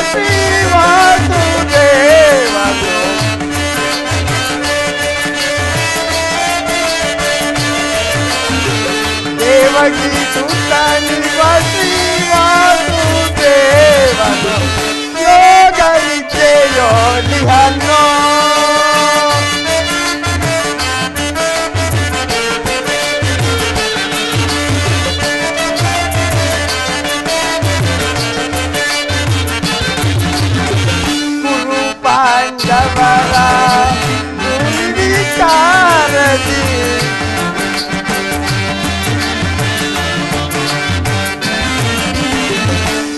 ಶ್ರೀ ವಾಸುದೇವನು ದೇವಕಿ ಸುತ ನಿವ ಶ್ರೀ ವಾಸುದೇವನು ಯೋಗ ವಿದ್ಯೆಯೋ ನಿಹನ್ನೋ ಪಾಂಡವರ ವಿಚಾರದಿ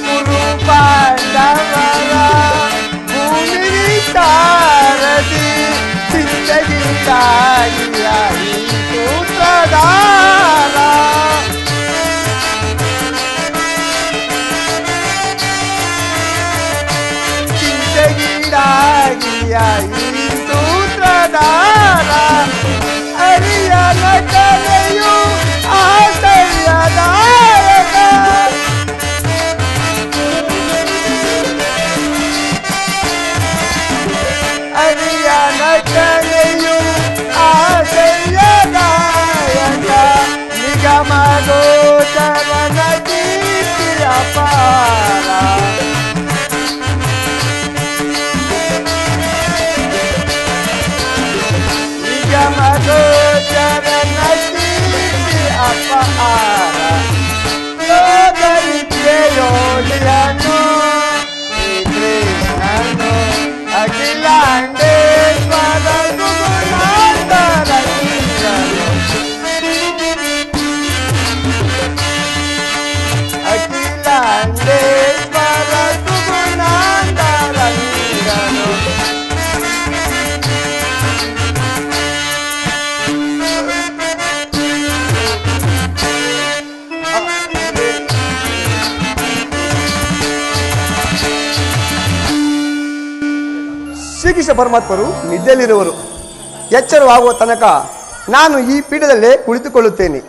ಗುರು ಪಾಂಡವರ ಭೂಮಿ ವಿಚಾರದಿ ಚಿಂತೆಗಿದ್ದಾಗಿ ಸೂತ್ರಧಾರ ಈ ಸೂತ್ರಧಾರ ಅರಿಯ ನಟನೆಯು ಆಶ್ಚರ್ಯದಾಯಕ ಅರಿಯ ನಟನೆಯು ಆಶ್ಚರ್ಯದಾಯಕ ನಿಗಮ ಗೋಚರನ ಕೀರ್ತಿಯ ಪಾರ ಚರಣ ಕೀರ್ತಿ ಅಪಹಾರ ಯೋಗ ವಿದ್ಯೆಯೋಲಿಯನು ಕೃಷ್ಣನು ಅಖಿಲಾಂಡೇಶ್ವರ ಗುರುನಾಥರಂಗನು ಅಖಿಲಾಂಡೇಶ್ವರ ಗುರುನಾಥರಂಗನು ಶ್ರೀಕೃಷ್ಣ ಪರಮಾತ್ಮರು ನಿದ್ದೆಯಲ್ಲಿರುವರು. ಎಚ್ಚರವಾಗುವ ತನಕ ನಾನು ಈ ಪೀಠದಲ್ಲೇ ಕುಳಿತುಕೊಳ್ಳುತ್ತೇನೆ.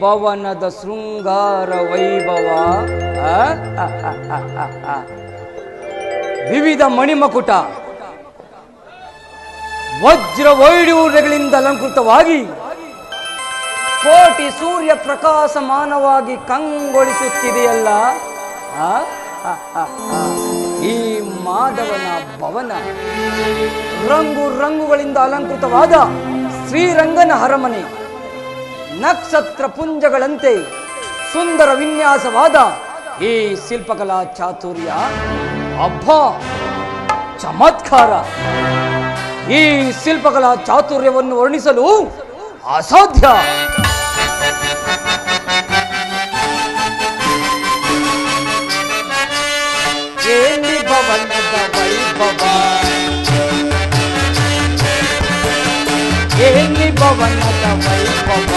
ಭವನದ ಶೃಂಗಾರ ವೈಭವ, ವಿವಿಧ ಮಣಿಮಕುಟ ವಜ್ರ ವೈಡೂರ್ಯಗಳಿಂದ ಅಲಂಕೃತವಾಗಿ ಕೋಟಿ ಸೂರ್ಯ ಪ್ರಕಾಶಮಾನವಾಗಿ ಕಂಗೊಳಿಸುತ್ತಿದೆಯಲ್ಲ. ಈ ಮಾಧವನ ಭವನ ರಂಗು ರಂಗುಗಳಿಂದ ಅಲಂಕೃತವಾದ ಶ್ರೀರಂಗನ ಅರಮನೆ, ನಕ್ಷತ್ರ ಪುಂಜಗಳಂತೆ ಸುಂದರ ವಿನ್ಯಾಸವಾದ ಈ ಶಿಲ್ಪಕಲಾ ಚಾತುರ್ಯ ಅಬ್ಬಾ ಚಮತ್ಕಾರ. ಈ ಶಿಲ್ಪಕಲಾ ಚಾತುರ್ಯವನ್ನು ವರ್ಣಿಸಲು ಅಸಾಧ್ಯ. ಎಲ್ಲಿ ಭವನದ ವೈಭವ, ಎಲ್ಲಿ ಭವನದ ವೈಭವ,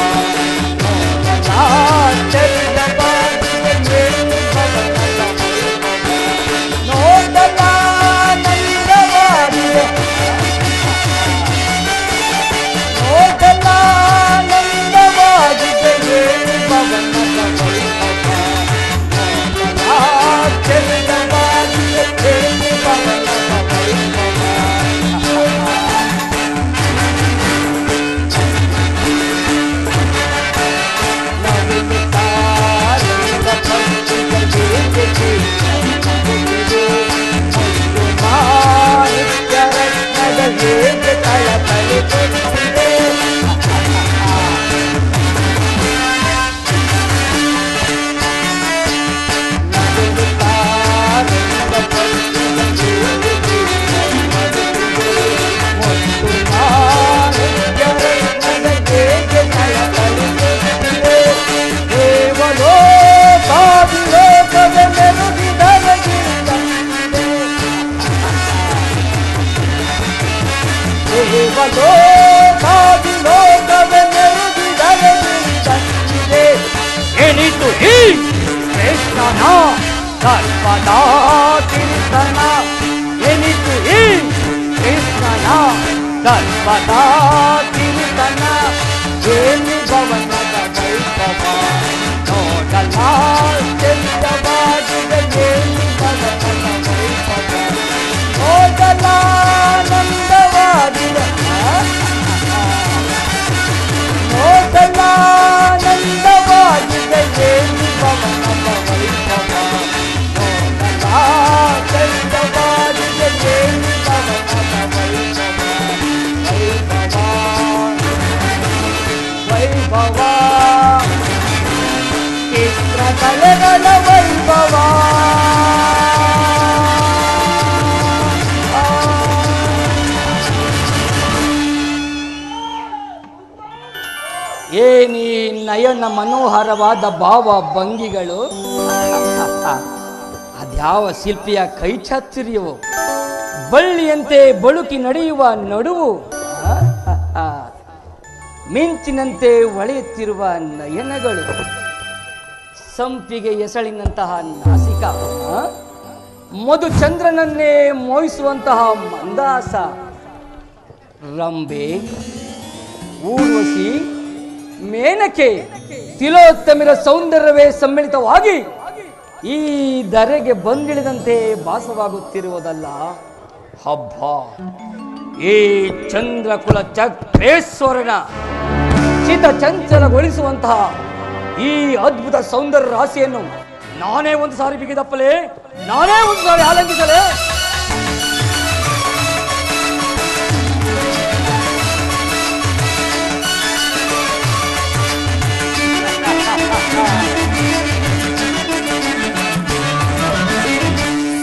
ಲೋಕವೆನ್ನೆರಗಿದರೆ ತಂದಿದೆ. ಎನಿತು ಈ ಕೃಷ್ಣನ ಸರ್ವದ ಕಿರ್ತನ, ಎನಿತು ಈ ಕೃಷ್ಣನ ಸರ್ವದ ಕಿರ್ತನ. ಏನಿ ಭವನದ ವೈಭವ ನೋಡಲ ಚಂದವಾಗಿದೆ, ಏನಿ ಭವನದ ವೈಭವ ನೋಡಲಾನಂದವಾಗಿದೆ, ನೋಡಲಾನಂದವಾಗಿದೆ ಏನಿ ಭವನದ ವೈಭವ. ನೋಡಲಾ ಚಂದವಾಗಿದೆ ಏನಿ ಭವನದ ವೈಭವ. ವೈಭವ ಚಿತ್ರಕಲೆಗಳ ವೈಭವ. ಏನಿ ನಯನ ಮನೋಹರವಾದ ಭಾವ ಭಂಗಿಗಳು, ಅದ್ಯಾವ ಶಿಲ್ಪಿಯ ಕೈ ಚಾತುರ್ಯವು, ಬಳ್ಳಿಯಂತೆ ಬಳುಕಿ ನಡೆಯುವ ನಡುವು, ಮಿಂಚಿನಂತೆ ಹೊಳೆಯುತ್ತಿರುವ ನಯನಗಳು, ಸಂಪಿಗೆ ಎಸಳಿನಂತಹ ನಾಸಿಕ, ಮಧುಚಂದ್ರನನ್ನೇ ಮೋಹಿಸುವಂತಹ ಮಂದಾಸ, ರಂಬೆ, ಊರ್ವಶಿ, ಮೇನಕೆ, ತಿಲೋತ್ತಮಿರ ಸೌಂದರ್ಯವೇ ಸಮ್ಮಿಳಿತವಾಗಿ ಈ ಧರೆಗೆ ಬಂದಿಳಿದಂತೆ ಭಾಸವಾಗುತ್ತಿರುವುದಲ್ಲ. ಹಬ್ಬ ಈ ಚಂದ್ರಕುಲ ಚಕ್ರೇಶ್ವರನ ಚಿತ ಚಂಚಲಗೊಳಿಸುವಂತಹ ಈ ಅದ್ಭುತ ಸೌಂದರ್ಯ ರಾಶಿಯನ್ನು ನಾನೇ ಒಂದು ಸಾರಿ ಬಿಗಿದಪ್ಪಲೇ, ನಾನೇ ಒಂದು ಸಾರಿ ಆಲಂಗಿಸಲೇ.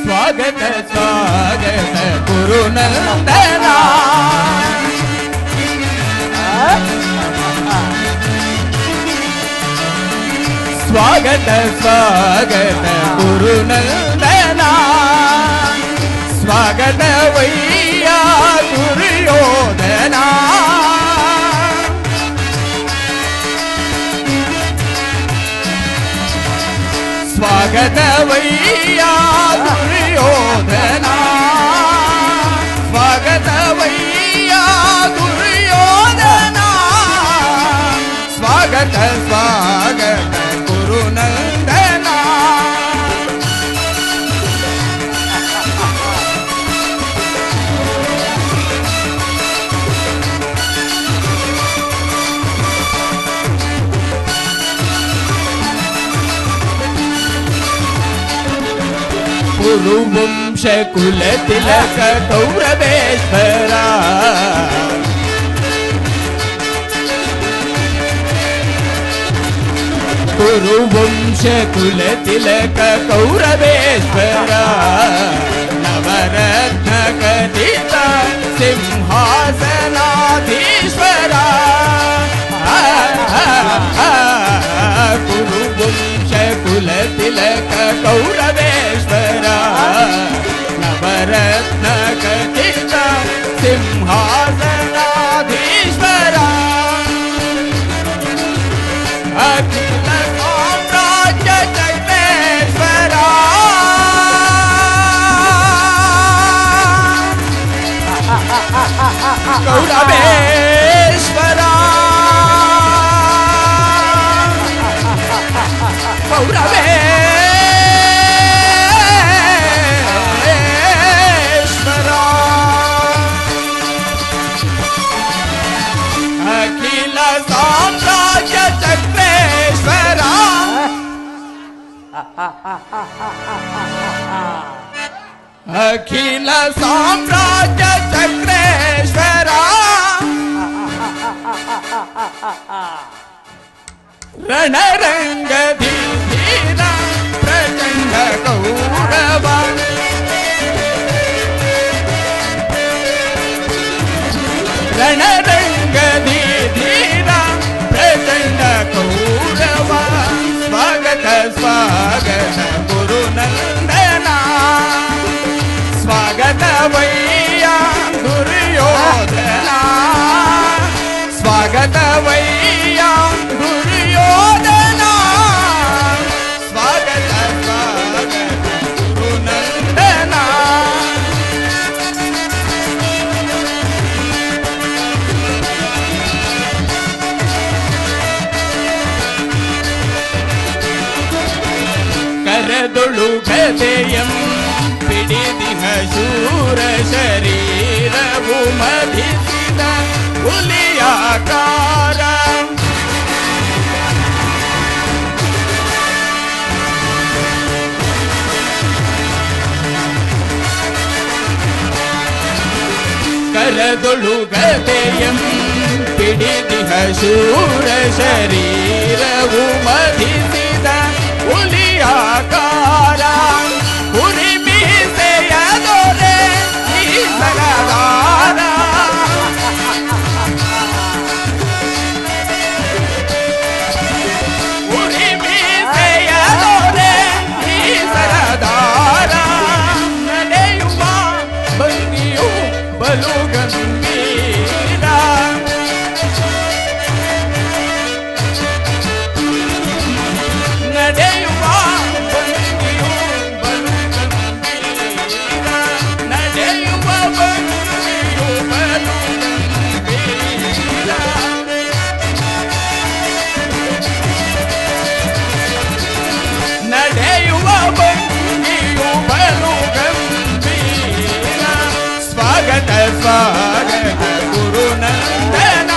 ಸ್ವಾಗತ ಸ್ವಾಗತ ಗುರುನಂದನ, ಸ್ವಾಗತ ಸ್ವಾಗತ ಗುರುನಂದನ, ಸ್ವಾಗತವಯ್ಯ ದುರ್ಯೋಧನ. ಸ್ವಾಗತವಯ್ಯ ದುರ್ಯೋಧನ, ಸ್ವಾಗತವಯ್ಯ ದುರ್ಯೋಧನ, ಸ್ವಾಗತ ಸ್ವಾಗತ ಗುರುನಂದನ. ಕುರುವಂಶ ಕುಲ ತಿಲಕ ಕೌರವೇಶ್ವರ, ಕುರುವಂಶ ಕುಲ ತಿಲಕ ಕೌರವೇಶ್ವರ, ನವರತ್ನ ಖಚಿತ ಸಿಂಹಾಸನಾಧೀಶ್ವರ. ಕುರುವಂಶ ಕುಲ ತಿಲಕ ಕೌರವೇಶ್ವರ, ನವರತ್ನ ಖಚಿತ ಸಿಂಹಾಸನಾಧೀಶ್ವರ. ಅಖಿಲ ಸಾಮ್ರಾಜ್ಯ ಚಕ್ರೇಶ್ವರ, ಕೌರವೇಶ್ವರ, ಕೌರವೇಶ್ವರ, ಅಖಿಲ ಸಾಮ್ರಾಜ್ಯ ಚಕ್ರೇಶ್ವರ. ಅಖಿಲ ಸಾಮ್ರಾಜ್ಯ ಚಕ್ರೇಶ್ವರ, ರಣರಂಗಧೀರ ಪ್ರಚಂಡ ಕೌರವ, ರಣರಂಗಧೀರ ಪ್ರಚಂಡ ಕೌರವ. ಸ್ವಾಗತ ಸ್ವಾಗತ ಗುರುನಂದನ, ಸ್ವಾಗತವಯ್ಯ ದುರ್ಯೋಧನ, ಸ್ವಾಗತ ಕರದೊಳು ಗದೆಯಂ ಪಿಡಿದಿಹ ಶೂರ ಶರೀರವು ಮಧಿಸಿದ ಹುಲಿಯಾಕಾರ ಕರದೊಳು ಗದೆಯಂ ಪಿಡಿದಿಹ ಶೂರ ಶರೀರವು ಮಧಿಸಿದ ಹುಲಿಯಾಕಾರ ಹುಲಿ ಮೀಸೆಯ ದೊರೆ ಈಸರದಾರ ಹುಲಿ ಮೀಸೆಯ ದೊರೆ ಈಸರದಾರ ನಡೆಯುವ ಭಂಗಿಯು ಬಲು ಗಂಭೀರ ನಡೆಯುವ ಭಂಗಿಯು ಬಲು ಗಂಭೀರ ನಡೆಯುವ ಭಂಗಿಯು ಬಲು ಗಂಭೀರ ನಡೆಯುವ ಭಂಗಿಯು ಬಲು ಗಂಭೀರ ಸ್ವಾಗತ ಸ್ವಾಗತ ಗುರುನಂದನ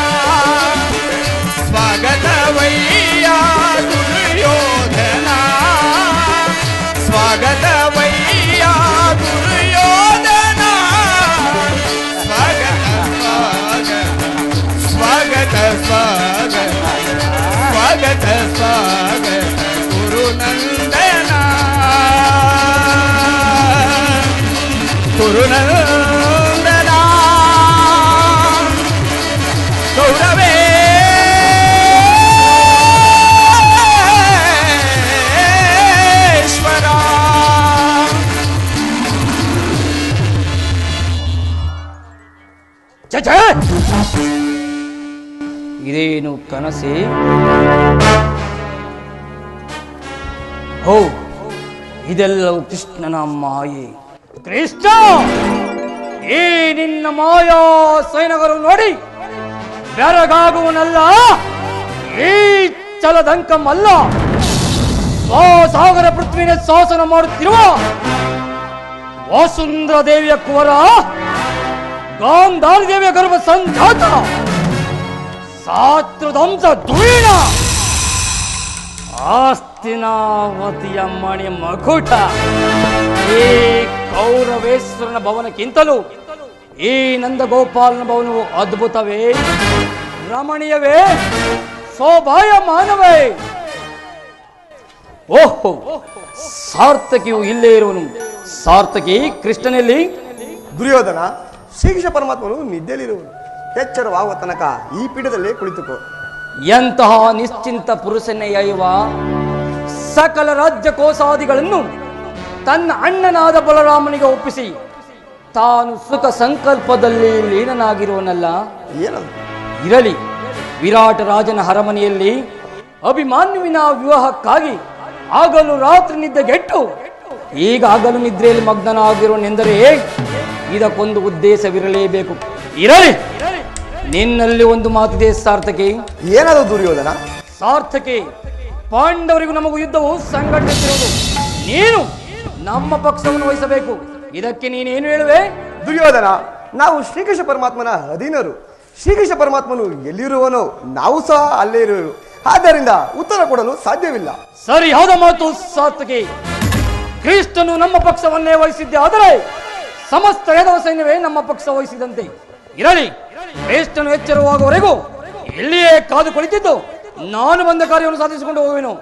ಸ್ವಾಗತವಯ್ಯ ದುರ್ಯೋಧನ ಸ್ವಾಗತವಯ್ಯ ದುರ್ಯೋಧನ ಸ್ವಾಗತ ಸ್ವಾಗತ ಸ್ವಾಗತ ಸ್ವಾಗತ ಸ್ವಾಗತ ಗುರುನಂದನ ಗುರುನಂದನ ಗೌರವೇಶ್ವರ ಚಚ ಇದೇನು ಕನಸೆ? ಹೋ, ಇದೆಲ್ಲವೂ ಕೃಷ್ಣನ ಮಾಯೆ. ಕೃಷ್ಣ, ಈ ನಿನ್ನ ಮಾಯಾ ಸೈನಿಕರು ನೋಡಿ ಬೆರಗಾಗುವನಲ್ಲ, ಈ ಚಲದಂಕಮಲ್ಲ, ಸಾಗರ ಪೃಥ್ವಿನ ಶಾಸನ ಮಾಡುತ್ತಿರುವ ವಸುಂಧರ ದೇವಿಯ ಕುವರ, ಗಾಂಧಾರಿ ದೇವಿಯ ಗರ್ಭ ಸಂಜಾತ, ಸಾತ್ರುದಂಸ ಧುರೀಣ, ಆಸ್ತಿನಾವತಿಯ ಮಣಿ ಮಕುಟ. ಈ ಕೌರವೇಶ್ವರನ ಭವನಕ್ಕಿಂತಲೂ ಈ ನಂದಗೋಪಾಲನ ಭವನವು ಅದ್ಭುತವೇ, ರಮಣೀಯವೇ, ಶೋಭಾಯಮಾನವೇ. ಓಹೋ, ಸಾರ್ಥಕಿಯು ಇಲ್ಲೇ ಇರುವನು. ಸಾರ್ಥಕಿ ಕೃಷ್ಣನಲ್ಲಿ. ದುರ್ಯೋಧನ, ಶ್ರೀಕೃಷ್ಣ ಪರಮಾತ್ಮನು ನಿದ್ದೆಯಲ್ಲಿರುವನು. ಎಚ್ಚರವಾಗುವ ತನಕ ಈ ಪೀಠದಲ್ಲೇ ಕುಳಿತುಕೋ. ಎಂತಹ ನಿಶ್ಚಿಂತ ಪುರುಷನೆಯ ಇವ ಸಕಲ ರಾಜ್ಯ ಕೋಶಾದಿಗಳನ್ನು ತನ್ನ ಅಣ್ಣನಾದ ಬಲರಾಮನಿಗೆ ಒಪ್ಪಿಸಿ ತಾನು ಸುಖ ಸಂಕಲ್ಪದಲ್ಲಿ ಲೀನನಾಗಿರುವನಲ್ಲ. ಏನದು? ಇರಲಿ, ವಿರಾಟ ರಾಜನ ಅರಮನೆಯಲ್ಲಿ ಅಭಿಮಾನ್ಯುವಿನ ವಿವಾಹಕ್ಕಾಗಿ ಆಗಲು ರಾತ್ರಿ ನಿದ್ದೆಗೆಟ್ಟು ಈಗ ಆಗಲು ನಿದ್ರೆಯಲ್ಲಿ ಮಗ್ನನಾಗಿರುವನೆಂದರೆ ಇದಕ್ಕೊಂದು ಉದ್ದೇಶವಿರಲೇಬೇಕು. ಇರಲಿ, ನಿನ್ನಲ್ಲಿ ಒಂದು ಮಾತಿದೆ ಸಾರ್ಥಕಿ. ಏನದು ದುರ್ಯೋಧನ? ಸಾರ್ಥಕಿ, ಪಾಂಡವರಿಗೂ ನಮಗೂ ಯುದ್ಧವು ಸಂಘಟಿಸಿರುವುದು. ನೀನು ನಮ್ಮ ಪಕ್ಷವನ್ನು ವಹಿಸಬೇಕು. ಇದಕ್ಕೆ ನೀನೇನು ಹೇಳುವೆ? ದುರ್ಯೋಧನ, ನಾವು ಶ್ರೀಕೃಷ್ಣ ಪರಮಾತ್ಮನ ಅಧೀನರು. ಶ್ರೀಕೃಷ್ಣ ಪರಮಾತ್ಮನು ಎಲ್ಲಿರುವನೋ ನಾವು ಸಹ ಅಲ್ಲೇ ಇರುವೆವು. ಆದ್ದರಿಂದ ಉತ್ತರ ಕೊಡಲು ಸಾಧ್ಯವಿಲ್ಲ. ಸರಿಯಾದ ಮಾತು ಸಾರ್ಥಕಿ. ಕೃಷ್ಣನು ನಮ್ಮ ಪಕ್ಷವನ್ನೇ ವಹಿಸಿದ್ದೆ ಆದರೆ ಸಮಸ್ತ ಯಾದವ ಸೈನ್ಯವೇ ನಮ್ಮ ಪಕ್ಷ ವಹಿಸಿದಂತೆ. ಇರಲಿ, ಕೃಷ್ಣನು ಎಚ್ಚರವಾಗುವವರೆಗೂ ಇಲ್ಲಿಯೇ ಕಾದು ಕುಳಿತಿದ್ದು ನಾನು ಬಂದ ಕಾರ್ಯವನ್ನು ಸಾಧಿಸಿಕೊಂಡು ಹೋಗುವೆನು.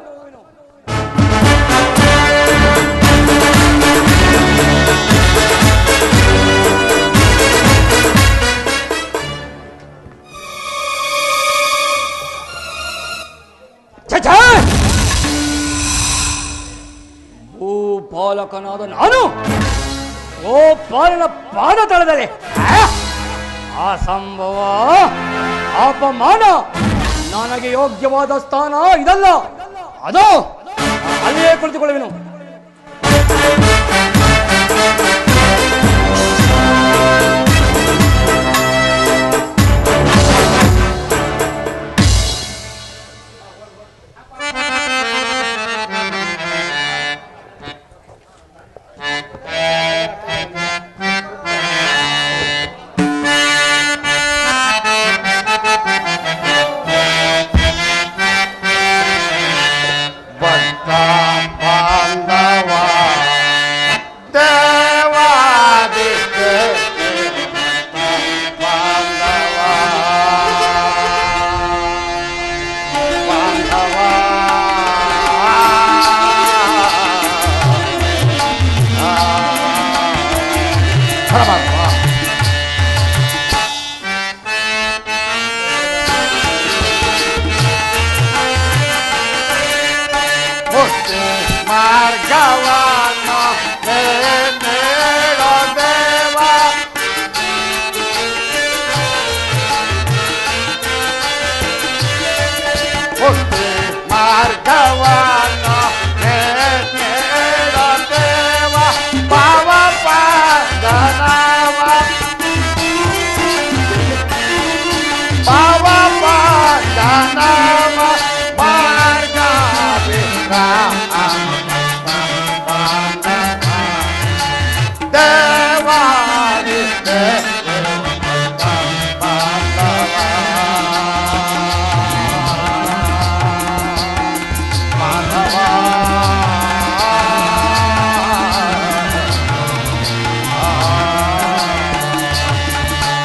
ಭೂಪಾಲಕನಾದ ನಾನು ಗೋಪಾಲನ ಪಾದ ತಳದಲ್ಲಿ ಅಸಂಭವ, ಅಪಮಾನ. ನನಗೆ ಯೋಗ್ಯವಾದ ಸ್ಥಾನ ಇದಲ್ಲ. ಅದು ಅಲ್ಲಿಯೇ ಕುಳಿತುಕೊಳ್ಳುವೆನು.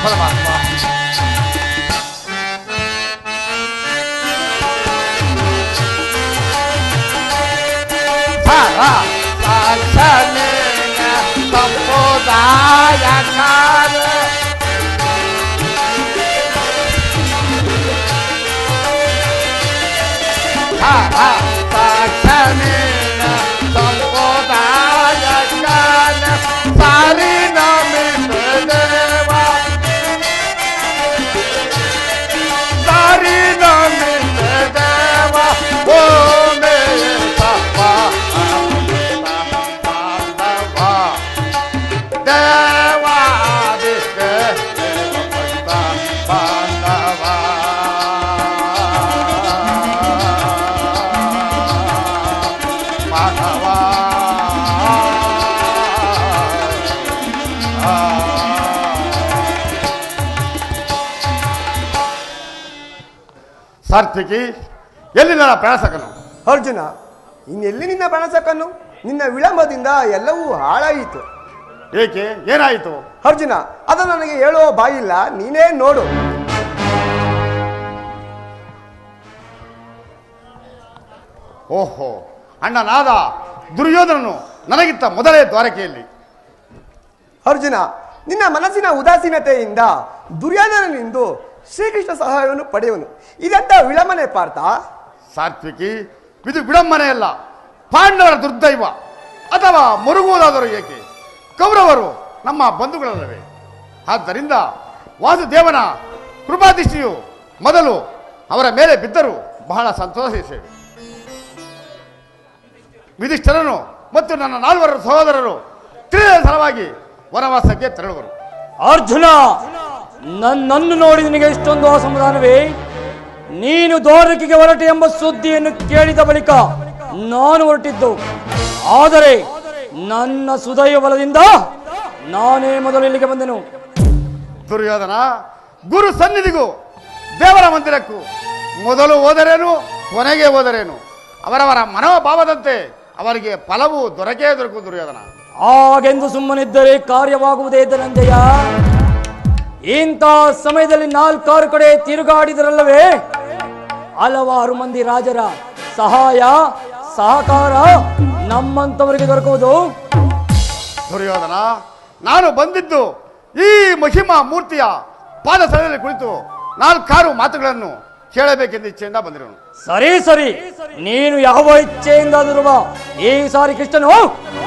ಪರಮಾತ್ಮ. ಸಂಬೋದಾಯಕಾರ ಸಾಕ್ಷಮೇನ ಸಂಬೋದಾಯಕಾರ ಸಾರಿ ನಮಿತ ದೇವ ಸಾರಿ ನಮಿತ ದೇವ ಓ ಮೇ ಸಪ್ಪ ಸಾತ್ವಿಕಿ, ಎಲ್ಲಿ ನನ್ನ ಪ್ರಾಣಸಕನು? ಅರ್ಜುನ, ಇನ್ನೆಲ್ಲಿ ನಿನ್ನ ಪ್ರಾಣಸಕನು? ನಿನ್ನ ವಿಳಂಬದಿಂದ ಎಲ್ಲವೂ ಹಾಳಾಯಿತು. ಏಕೆ, ಏನಾಯಿತು? ಅರ್ಜುನ, ಅದು ನನಗೆ ಹೇಳುವ ಬಾಯಿಲ್ಲ, ನೀನೇ ನೋಡು. ಓಹೋ, ಅಣ್ಣನಾದ ದುರ್ಯೋಧನನು ನನಗಿಂತ ಮೊದಲೇ ದ್ವಾರಕೆಯಲ್ಲಿ. ಅರ್ಜುನ, ನಿನ್ನ ಮನಸ್ಸಿನ ಉದಾಸೀನತೆಯಿಂದ ದುರ್ಯೋಧನನಿಂದು ಶ್ರೀಕೃಷ್ಣ ಸಹಾಯವನ್ನು ಪಡೆಯುವನು. ಇದೆಂತ ವಿಳಂಬನೆ ಪಾರ್ಥ? ಸಾತ್ವಿಕಿ, ಇದು ವಿಡಂಬನೆಯಲ್ಲ, ಪಾಂಡವರ ದುರ್ದೈವ. ಅಥವಾ ಮರುಗುವುದಾದರೂ ಏಕೆ? ಕೌರವರು ನಮ್ಮ ಬಂಧುಗಳಲ್ಲವೇ? ಆದ್ದರಿಂದ ವಾಸುದೇವನ ಕೃಪಾದೃಷ್ಟಿಯು ಮೊದಲು ಅವರ ಮೇಲೆ ಬಿದ್ದರೂ ಬಹಳ ಸಂತೋಷಿಸೇವೆ. ಯುಧಿಷ್ಠಿರನು ಮತ್ತು ನನ್ನ 4 ಸಹೋದರರು ತಿಳಿದ ಸಲುವಾಗಿ ವನವಾಸಕ್ಕೆ ತೆರಳುವರು. ಅರ್ಜುನ, ನನ್ನನ್ನು ನೋಡಿ ನಿನಗೆ ಇಷ್ಟೊಂದು ಅಸಮಾಧಾನವೇ? ನೀನು ದ್ವಾರಕೆಗೆ ಹೊರಟೆ ಎಂಬ ಸುದ್ದಿಯನ್ನು ಕೇಳಿದ ಬಳಿಕ ನಾನು ಹೊರಟಿದ್ದು. ಆದರೆ ನನ್ನ ಸುದೈವ ಬಲದಿಂದ ನಾನೇ ಮೊದಲು ಇಲ್ಲಿಗೆ ಬಂದೆನು. ದುರ್ಯೋಧನ, ಗುರು ಸನ್ನಿಧಿಗೂ ದೇವರ ಮಂದಿರಕ್ಕೂ ಮೊದಲು ಹೋದರೇನು, ಕೊನೆಗೆ ಹೋದರೇನು, ಅವರವರ ಮನೋಭಾವದಂತೆ ಅವರಿಗೆ ಫಲವು ದೊರಕು ದುರ್ಯೋಧನ. ಹಾಗೆಂದು ಸುಮ್ಮನಿದ್ದರೆ ಕಾರ್ಯವಾಗುವುದೇ ಧನಂಜಯ. ಇಂಥ ಸಮಯದಲ್ಲಿ 4 ಕಡೆ ತಿರುಗಾಡಿದರಲ್ಲವೇ ಹಲವಾರು ಮಂದಿ ರಾಜರ ಸಹಾಯ ಸಹಕಾರ ನಮ್ಮಂತವರಿಗೆ ದೊರಕುವುದು. ದುರ್ಯೋಧನ, ನಾನು ಬಂದಿದ್ದು ಈ ಮಹಿಮಾ ಮೂರ್ತಿಯ ಪಾದ ಸ್ಥಳದಲ್ಲಿ ಕುಳಿತು 4 ಮಾತುಗಳನ್ನು ಕೇಳಬೇಕೆಂದು ಇಚ್ಛೆಯಿಂದ ಬಂದಿರೋನು. ಸರಿ ಸರಿ, ನೀನು ಯಾವ ಇಚ್ಛೆಯಿಂದ ಬಾ. ಈ ಸಾರಿ ಕೃಷ್ಣನು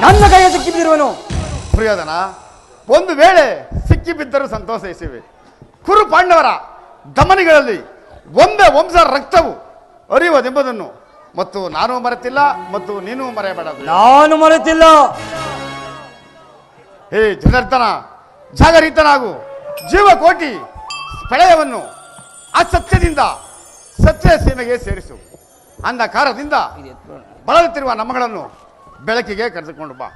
ನನ್ನ ಕೈಗೆ ಸಿಕ್ಕಿಬಿರುವನು. ದುರ್ಯೋಧನ, ಒಂದು ವೇಳೆ ಸಿಕ್ಕಿಬಿದ್ದರೂ ಸಂತೋಷಿಸಿವೆ. ಕುರು ಪಾಂಡವರ ದಮನಿಗಳಲ್ಲಿ ಒಂದೇ ವಂಶ ರಕ್ತವು ಹರಿಯುವುದೆಂಬುದನ್ನು ಮತ್ತು ನಾನು ಮರೆತಿಲ್ಲ, ಮತ್ತು ನೀನು ಮರೆಯಬೇಡ. ನಾನು ಮರೆತಿಲ್ಲ. ಹೇ ಜನಾರ್ದನ, ಜಾಗರಿತನಾಗು. ಜೀವಕೋಟಿ ಪ್ರಳಯವನ್ನು ಅಸತ್ಯದಿಂದ ಸತ್ಯ ಸೀಮೆಗೆ ಸೇರಿಸು. ಅಂಧಕಾರದಿಂದ ಬಳಲುತ್ತಿರುವ ನಮ್ಮಗಳನ್ನು ಬೆಳಕಿಗೆ ಕರೆದುಕೊಂಡು ಬಾ.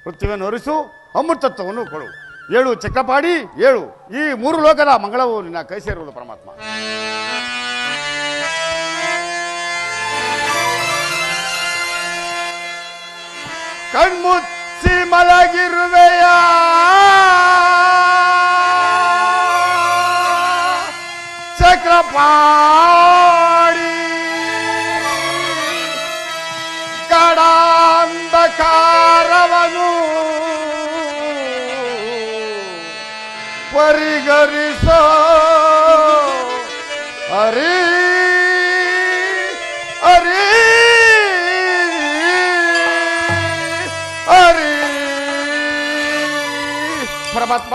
ಪೃಥ್ವಿಯನ್ನು ಹೊರಿಸು, ಅಮೃತತ್ವವನ್ನು ಕೊಡು. 7 ಚಕ್ರಪಾಡಿ 7 ಈ 3 ಲೋಕದ ಮಂಗಳವು ನಿನ್ನ ಕೈ ಸೇರುವುದು ಪರಮಾತ್ಮ. ಕಣ್ಮುಚ್ಚಿ ಮಲಗಿರುವೆಯ ಚಕ್ರಪಾಡಿ, ಕಡಾಂಧಕಾರವನು ಪರಿಗರಿಸೋ ಹರಿ ಹರಿ ಹರಿ ಪರಮಾತ್ಮ.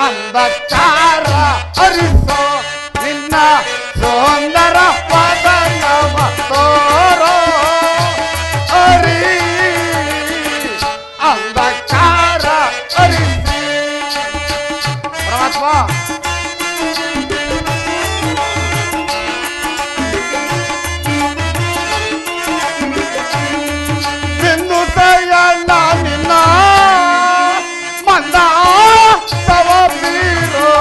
ಅಂಧಕಾರ ಹರಿಸೋ ನಿನ್ನ ಸುಂದರ ಪದನವ ತೋರೋ ಹರಿ, ಅಂಧಕಾರ ಹರಿಸಿ ಪರಮಾತ್ಮ. ಬಿಂದುತಯ ನಿನ್ನ ಮಂದ ತವ ಬೀರೋ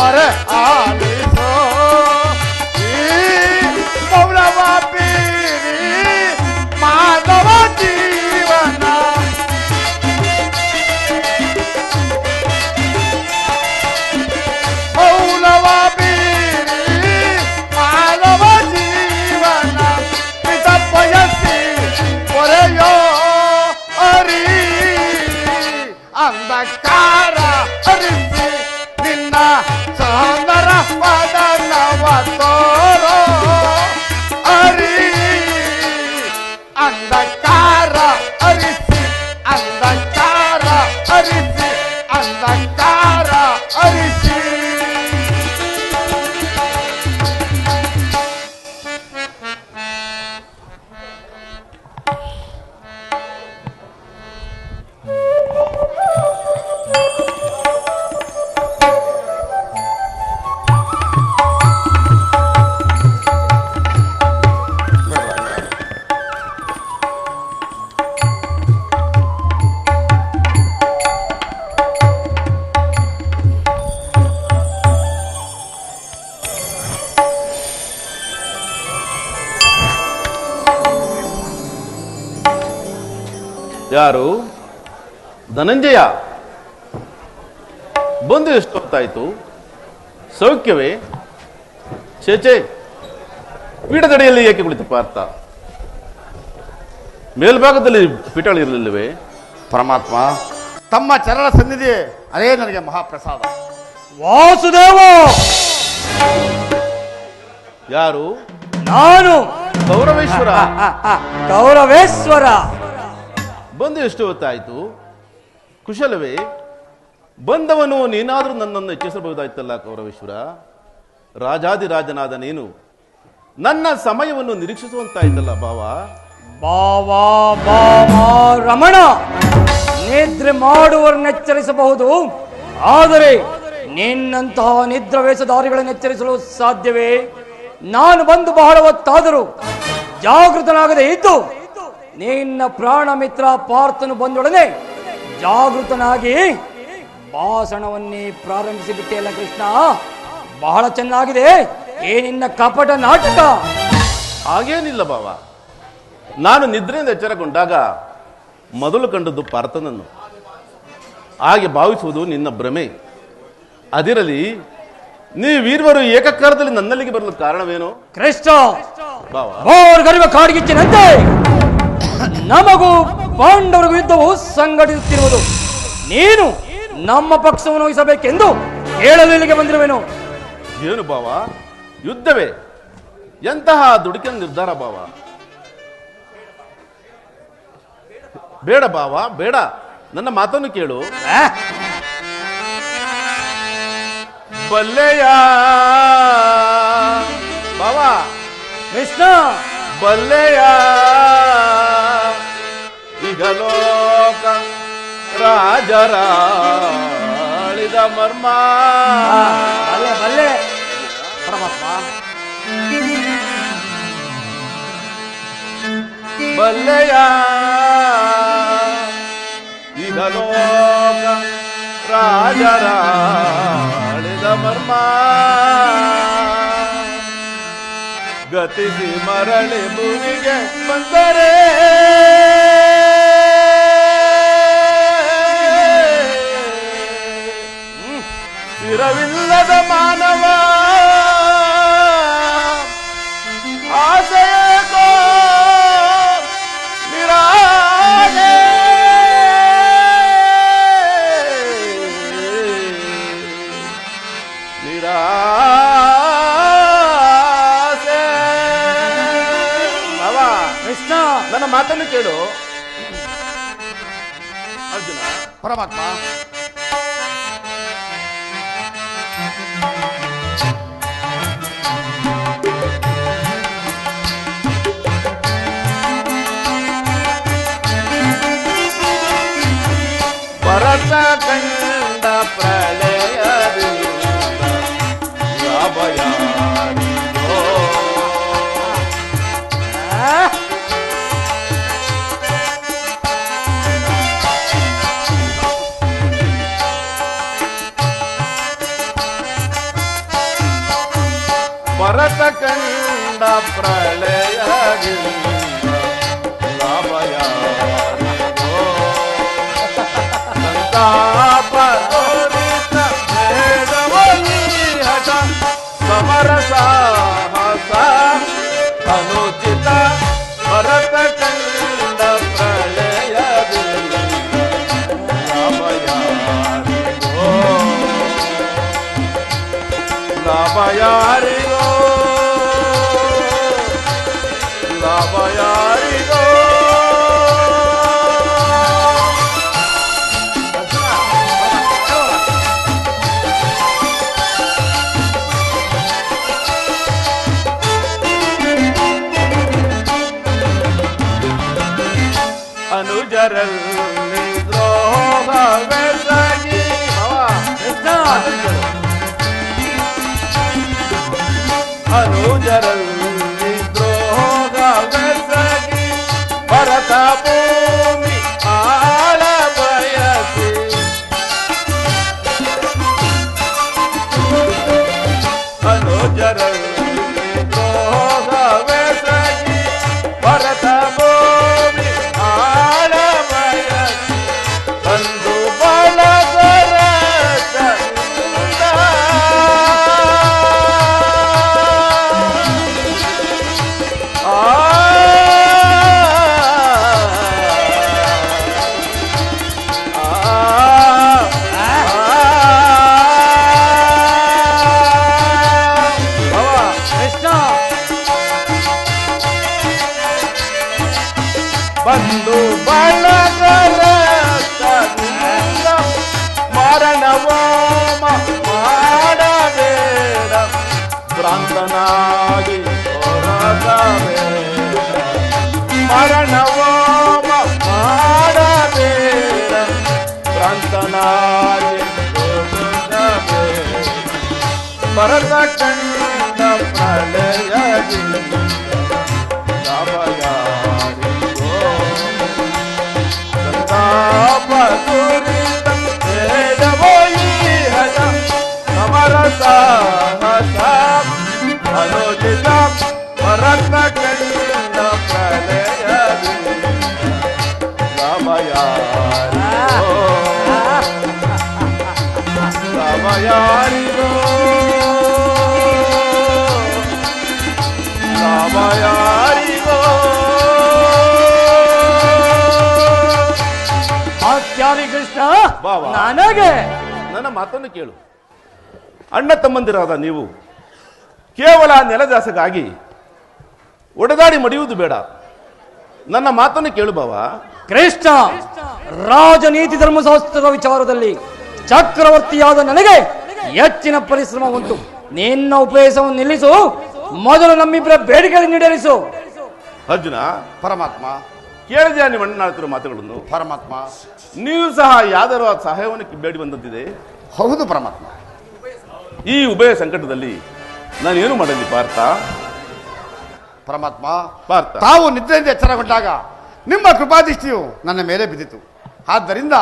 ಮೊರೆ ಆಲಿಸೋ ಈ ಮೌನವ ಬೀರಿ ಮಾನವ ಜೀವನ ಮೌನವ ಬೀರಿ ಮಾನವ ಜೀವನ ಪಿತ ಬಯಸಿ ಹೊರೆಯೋ ಅರಿ ಅಂಧಕಾರ ಅರಿಸಿ ನಿನ್ನ ಸಹನರ ಪದನವ ತೋರೋ ಅರಿ ಅಂಧಕಾರ ಅರಿಸಿ ಅಂಧಕಾರ ಅರಿಸಿ ಅಂಧಕಾರ ಅರಿಸಿ ಯಾರು? ಧನಂಜಯ ಬಂದು ಎಷ್ಟು ಹೊತ್ತಾಯ್ತು? ಸೌಖ್ಯವೇ? ಚೇಚೆ, ಪೀಠದಡಿಯಲ್ಲಿ ಏಕೆ ಕುಳಿತು ಪಾರ್ಥ? ಮೇಲ್ಭಾಗದಲ್ಲಿ ಪೀಠಗಳಿರಲಿಲ್ಲವೇ? ಪರಮಾತ್ಮ ತಮ್ಮ ಚರಣ ಸನ್ನಿಧಿ ಅದೇ ನನಗೆ ಮಹಾಪ್ರಸಾದ. ವಾಸುದೇವ, ಯಾರು? ನಾನು ಗೌರವೇಶ್ವರ. ಗೌರವೇಶ್ವರ. ಬಂದು ಎಷ್ಟು ಹೊತ್ತಾಯ್ತು? ಕುಶಲವೇ? ಬಂದವನು ನೀನಾದರೂ ನನ್ನನ್ನು ಹೆಚ್ಚಿಸಬಹುದಾಯ್ತಲ್ಲ ಗೌರವೇಶ್ವರ. ರಾಜಾದಿರಾಜನಾದ ನೀನು ನನ್ನ ಸಮಯವನ್ನು ನಿರೀಕ್ಷಿಸುವಂತಾಯ್ತಲ್ಲ ಭಾವ. ಬಾವಾ ಬಾವಾ ರಮಣ, ನಿದ್ರೆ ಮಾಡುವವರನ್ನು ಎಚ್ಚರಿಸಬಹುದು, ಆದರೆ ನಿನ್ನಂತಹ ನಿದ್ರಾವೇಶಧಾರಿಗಳನ್ನು ಎಚ್ಚರಿಸಲು ಸಾಧ್ಯವೇ? ನಾನು ಬಂದು ಬಹಳ ಹೊತ್ತಾದರೂ ಜಾಗೃತನಾಗದೆ ಇದ್ದು ನಿನ್ನ ಪ್ರಾಣ ಮಿತ್ರ ಪಾರ್ಥನು ಬಂದೊಡನೆ ಜಾಗೃತನಾಗಿ ಭಾಷಣವನ್ನೇ ಪ್ರಾರಂಭಿಸಿ ಬಿಟ್ಟೆಯಲ್ಲ ಕೃಷ್ಣ. ಬಹಳ ಚೆನ್ನಾಗಿದೆ ಏ ನಿನ್ನ ಕಪಟ ನಾಟಕ. ಹಾಗೇನಿಲ್ಲ ಭಾವ, ನಾನು ನಿದ್ರೆಯಿಂದ ಎಚ್ಚರಗೊಂಡಾಗ ಮೊದಲು ಕಂಡದ್ದು ಪಾರ್ಥನನ್ನು. ಹಾಗೆ ಭಾವಿಸುವುದು ನಿನ್ನ ಭ್ರಮೆ. ಅದಿರಲಿ, ನೀವೀರ್ವರು ಏಕಕಾಲದಲ್ಲಿ ನನ್ನಲ್ಲಿಗೆ ಬರಲು ಕಾರಣವೇನು? ಕೃಷ್ಣ, ಭಾವ, ಗರಿವ ಕಾಡ್ಗಿಚ್ಚಿನಂತೆ ನಮಗೂ ಪಾಂಡವರಿಗೂ ಯುದ್ಧವು ಸಂಘಟಿಸುತ್ತಿರುವುದು. ನೀನು ನಮ್ಮ ಪಕ್ಷವನ್ನು ವಹಿಸಬೇಕೆಂದು ಹೇಳಲು ಇಲ್ಲಿಗೆ ಬಂದಿರುವೆನು. ಏನು ಭಾವ, ಯುದ್ಧವೇ? ಎಂತಹ ದುಡುಕಿನ ನಿರ್ಧಾರ ಭಾವ. ಬೇಡ ಭಾವ, ಬೇಡ, ನನ್ನ ಮಾತನ್ನು ಕೇಳು. ಬಲ್ಲೆಯ ಭಾವ, ಕೃಷ್ಣ, ಬಲ್ಲೆಯ ಈಗ ಲೋಕ ರಾಜರ ಆಳಿದ ಮರ್ಮ. ಬಲ್ಲೆ ಬಲ್ಲೆ ಪರಮಾತ್ಮ. ಬಲ್ಲೆಯ ಈಗ ಲೋಕ ರಾಜರ ಆಳಿದ ಮರ್ಮ. ಗತಿಸಿ ಮರಳಿ ಭೂಮಿಗೆ ಬಂದರೆ ಸ್ಥಿರವಿಲ್ಲದ ಮಾನವ ಆಸೆಯೋ ನಿರಾಶೆ. ಕೃಷ್ಣ, ನನ್ನ ಮಾತನ್ನು ಕೇಳು ಅರ್ಜುನ. ಪರಮಾತ್ಮ ಭರತ ಕಂಡ ಪ್ರಳಯದಿಂದ ಭಯಾರಿಯೋ. ಕಂಡ ಪ್ರಳಯದಿಂದ ಲಾಭಯ ಸಂತಾಪ ತೋರಿತ ಬೇಡವನಿ ಹಠ ಸಮರ ಸಾಹಸ ಅನುಚಿತ ಭರತ ಕಂಡ ಪ್ರಳಯದಿಂದ ಲಾಭಯಾರಿಗೋ ಲಾಭಯಾರಿಗೋ ಅನುಜರಲ್ಲಿ ದ್ರೋಹವೆಸಗಿ ಅನುಜರಲ್ಲಿ ದ್ರೋಹವೆಸಗಿ ಭರತ ಭೂಮಿ ಆಳ ಬಯಸಿ ಅನುಜರಲ್ಲಿ ದ್ರೋಹವೆಸಗಿ ಭರತ ಭೂಮಿ ಆಳ ಬಯಸಿ ಬಂಧು ಬಳಗರ ಬಂದು ಬಳಗರ ಮರಣವೋಮ ಮಾಡಬೇಡ ಭ್ರಾಂತನಾಗಿ ಹೊರಗಬೇಡ ಮರಣವೋಮ ಮಾಡಬೇಡ ಭ್ರಾಂತನಾಗಿ ಹೊರಗಬೇಡ ಭರತ ಕಂಡ ಪ್ರಳಯದಿಂದ ಸಂತಾಪದುರಿತ ಬೇಡವೋಯಿ ಹಠ ಸಮರ ಸಾಹಸ ಅನುಚಿತ ಭರತ ಕಂಡ ಪ್ರಳಯದಿಂದ ಲಾಭಯಾರಿಗೋ ಲಾಭಯಾರಿಗೋ ಲಾಭಯಾರಿಗೋ ಆತ್ಯಾವಿ ಕೃಷ್ಣ ಬಾವ. ನನಗೆ ನನ್ನ ಮಾತನ್ನು ಕೇಳು. ಅಣ್ಣ ತಮ್ಮಂದಿರಾದ ನೀವು ಕೇವಲ ನೆಲದಾಸಗಾಗಿ ಒಡೆದಾಡಿ ಮಡಿಯುವುದು ಬೇಡ. ನನ್ನ ಮಾತನ್ನು ಕೇಳು ಬಾವ. ಕೃಷ್ಣ, ರಾಜನೀತಿ ಧರ್ಮಶಾಸ್ತ್ರದ ವಿಚಾರದಲ್ಲಿ ಚಕ್ರವರ್ತಿಯಾದ ನನಗೆ ಹೆಚ್ಚಿನ ಪರಿಶ್ರಮ ಉಂಟು. ನಿನ್ನ ಉಪದೇಶವನ್ನು ನಿಲ್ಲಿಸು. ಮೊದಲು ನಮ್ಮಿಬ್ಬರ ಬೇಡಿಕೆಗಳನ್ನು ಈಡೇರಿಸು. ಅರ್ಜುನ, ಪರಮಾತ್ಮ ಕೇಳಿದ್ಯಾ ನಿಮ್ಮ ಅಣ್ಣನಾಡ್ತಿರೋ ಮಾತುಗಳನ್ನು? ಪರಮಾತ್ಮ ನೀವು ಸಹ ಯಾವ್ದಾರು ಆ ಸಹಾಯವನ್ನು ಬೇಡಿ ಬಂದಂತಿದೆ. ಹೌದು ಪರಮಾತ್ಮ. ಈ ಉಭಯ ಸಂಕಟದಲ್ಲಿ ನಾನು ಏನು ಮಾಡಲಿ ಪಾರ್ಥ? ಪರಮಾತ್ಮ ಪಾರ್ಥ, ತಾವು ನಿದ್ರೆಯಿಂದ ಎಚ್ಚರಗೊಂಡಾಗ ನಿಮ್ಮ ಕೃಪಾದೃಷ್ಟಿಯು ನನ್ನ ಮೇಲೆ ಬಿದ್ದಿತು. ಆದ್ದರಿಂದ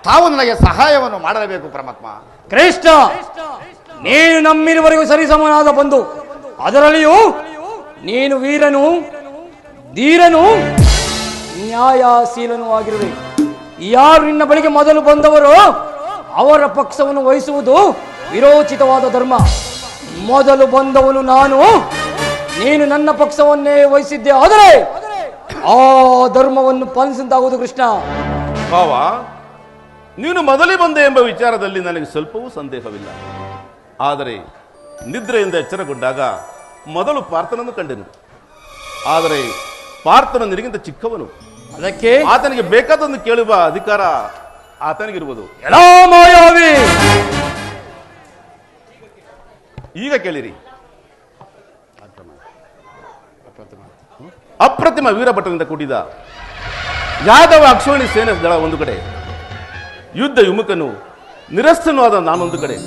ತಾವು ನನಗೆ ಸಹಾಯವನ್ನು ಮಾಡಲೇಬೇಕು ಪರಮಾತ್ಮ. ಕೃಷ್ಣ, ನೀನು ನಮ್ಮಿರುವರೆಗೂ ಸರಿಸಮನಾದ ಬಂಧು. ಅದರಲ್ಲಿಯೂ ನೀನು ವೀರನು, ಧೀರನು, ನ್ಯಾಯಶೀಲನೂ ಆಗಿರುವೆ. ಯಾರು ನಿನ್ನ ಬಳಿಗೆ ಮೊದಲು ಬಂದವರೋ ಅವರ ಪಕ್ಷವನ್ನು ವಹಿಸುವುದು ವಿರೋಚಿತವಾದ ಧರ್ಮ. ಮೊದಲು ಬಂದವನು ನಾನು, ನೀನು ನನ್ನ ಪಕ್ಷವನ್ನೇ ವಹಿಸಿದ್ದೆ ಆದರೆ ಆ ಧರ್ಮವನ್ನು ಪಾಲಿಸಿದಂತಾಗುವುದು. ಕೃಷ್ಣ ಭಾವ, ನೀನು ಮೊದಲೇ ಬಂದೆ ಎಂಬ ವಿಚಾರದಲ್ಲಿ ನನಗೆ ಸ್ವಲ್ಪವೂ ಸಂದೇಹವಿಲ್ಲ. ಆದರೆ ನಿದ್ರೆಯಿಂದ ಎಚ್ಚರಗೊಂಡಾಗ ಮೊದಲು ಪಾರ್ಥನನ್ನು ಕಂಡೆನು. ಆದರೆ ಪಾರ್ಥನು ನಿನಗಿಂತ ಚಿಕ್ಕವನು. ಅದಕ್ಕೆ ಆತನಿಗೆ ಬೇಕಾದನ್ನು ಕೇಳುವ ಅಧಿಕಾರ ಆತನಿಗಿರುವುದು. ಎಲ್ಲಾ ಮಾಯಾವಿ, ಈಗ ಕೇಳಿರಿ. ಅಪ್ರತಿಮ ವೀರಭಟನಿಂದ ಕೂಡಿದ ಯಾದವ ಅಕ್ಷೋಣಿ ಸೇನೆ ದಳ ಒಂದು ಕಡೆ, ಯುದ್ಧ ವಿಮುಖನು ನಿರಸ್ತನೂ ಆದ ನಾನೊಂದು ಕಡೆ.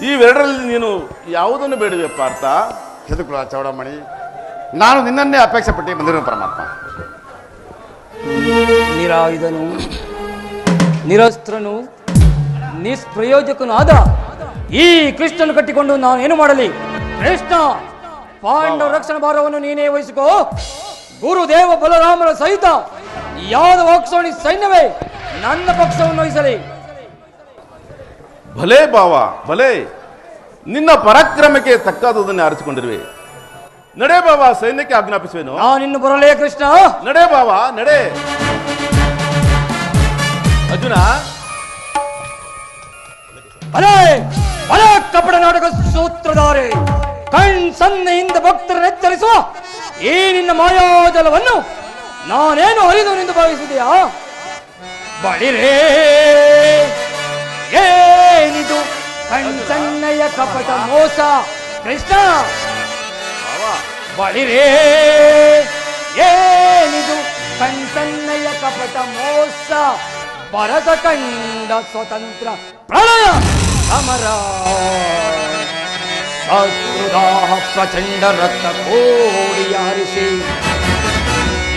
ಇವೆರಡರಲ್ಲಿ ನೀನು ಯಾವುದನ್ನು ಬೇಡುವೆ ಪಾರ್ಥ? ಚದುಕುಲ ಚೌಡಮಣಿ, ನಾನು ನಿನ್ನನ್ನೇ ಅಪೇಕ್ಷೆ ಪಟ್ಟು ಬಂದಿರೋ ಪರಮಾತ್ಮ. ನಿರಾಯುಧನು, ನಿರಸ್ತ್ರನು, ನಿಷ್ಪ್ರಯೋಜಕನು ಆದ ಈ ಕೃಷ್ಣನು ಕಟ್ಟಿಕೊಂಡು ನಾನು ಏನು ಮಾಡಲಿ? ಕೃಷ್ಣ, ಪಾಂಡವ ರಕ್ಷಣಾ ಭಾರವನ್ನು ನೀನೇ ವಹಿಸಿಕೋ. ಗುರುದೇವ ಬಲರಾಮರ ಸಹಿತ ಯಾದವ ಅಕ್ಷೋಣಿ ಸೈನ್ಯವೇ ನನ್ನ ಪಕ್ಷವನ್ನು ವಹಿಸಲಿ. ಭಲೇ ಭಾವ ಭಲೇ, ನಿನ್ನ ಪರಾಕ್ರಮಕ್ಕೆ ತಕ್ಕಾದುದನ್ನೇ ಆರಿಸಿಕೊಂಡಿರುವೆ. ನಡೆ ಬಾವ, ಸೈನ್ಯಕ್ಕೆ ಆಜ್ಞಾಪಿಸುವೆನು. ನಾನಿನ್ನು ಬರಲೇ ಕೃಷ್ಣ. ನಡೆ ಬಾವ ನಡೆ. ಅರ್ಜುನ, ಭಲೇ ಭಲೇ ಕಪಟ ನಾಟಕ ಸೂತ್ರಧಾರೆ, ಕಣ್ ಸನ್ನೆಯಿಂದ ಭಕ್ತರನ್ನು ಎಚ್ಚರಿಸುವ ಈ ನಿನ್ನ ಮಾಯಾಜಲವನ್ನು ನಾನೇನು ಹರಿದವನೆಂದು ಭಾವಿಸಿದೆಯಾ? ಬಳಿರೇ, ಏನಿದು ಕಣ್ ಸಣ್ಣೆಯ ಕಪಟ ಮೋಸ ಕೃಷ್ಣ? ಬಳಿರೇ, ಏನಿದು ಕಣ್ ಸಣ್ಣೆಯ ಕಪಟ ಮೋಸ? ಭರತ ಕಂಡ ಸ್ವತಂತ್ರ ಪ್ರಳಯ ಸಮರ, ಶತ್ರುದಾಹ ಪ್ರಚಂಡ ರಕ್ತ ಕೋಡಿಯಾರಿಸಿ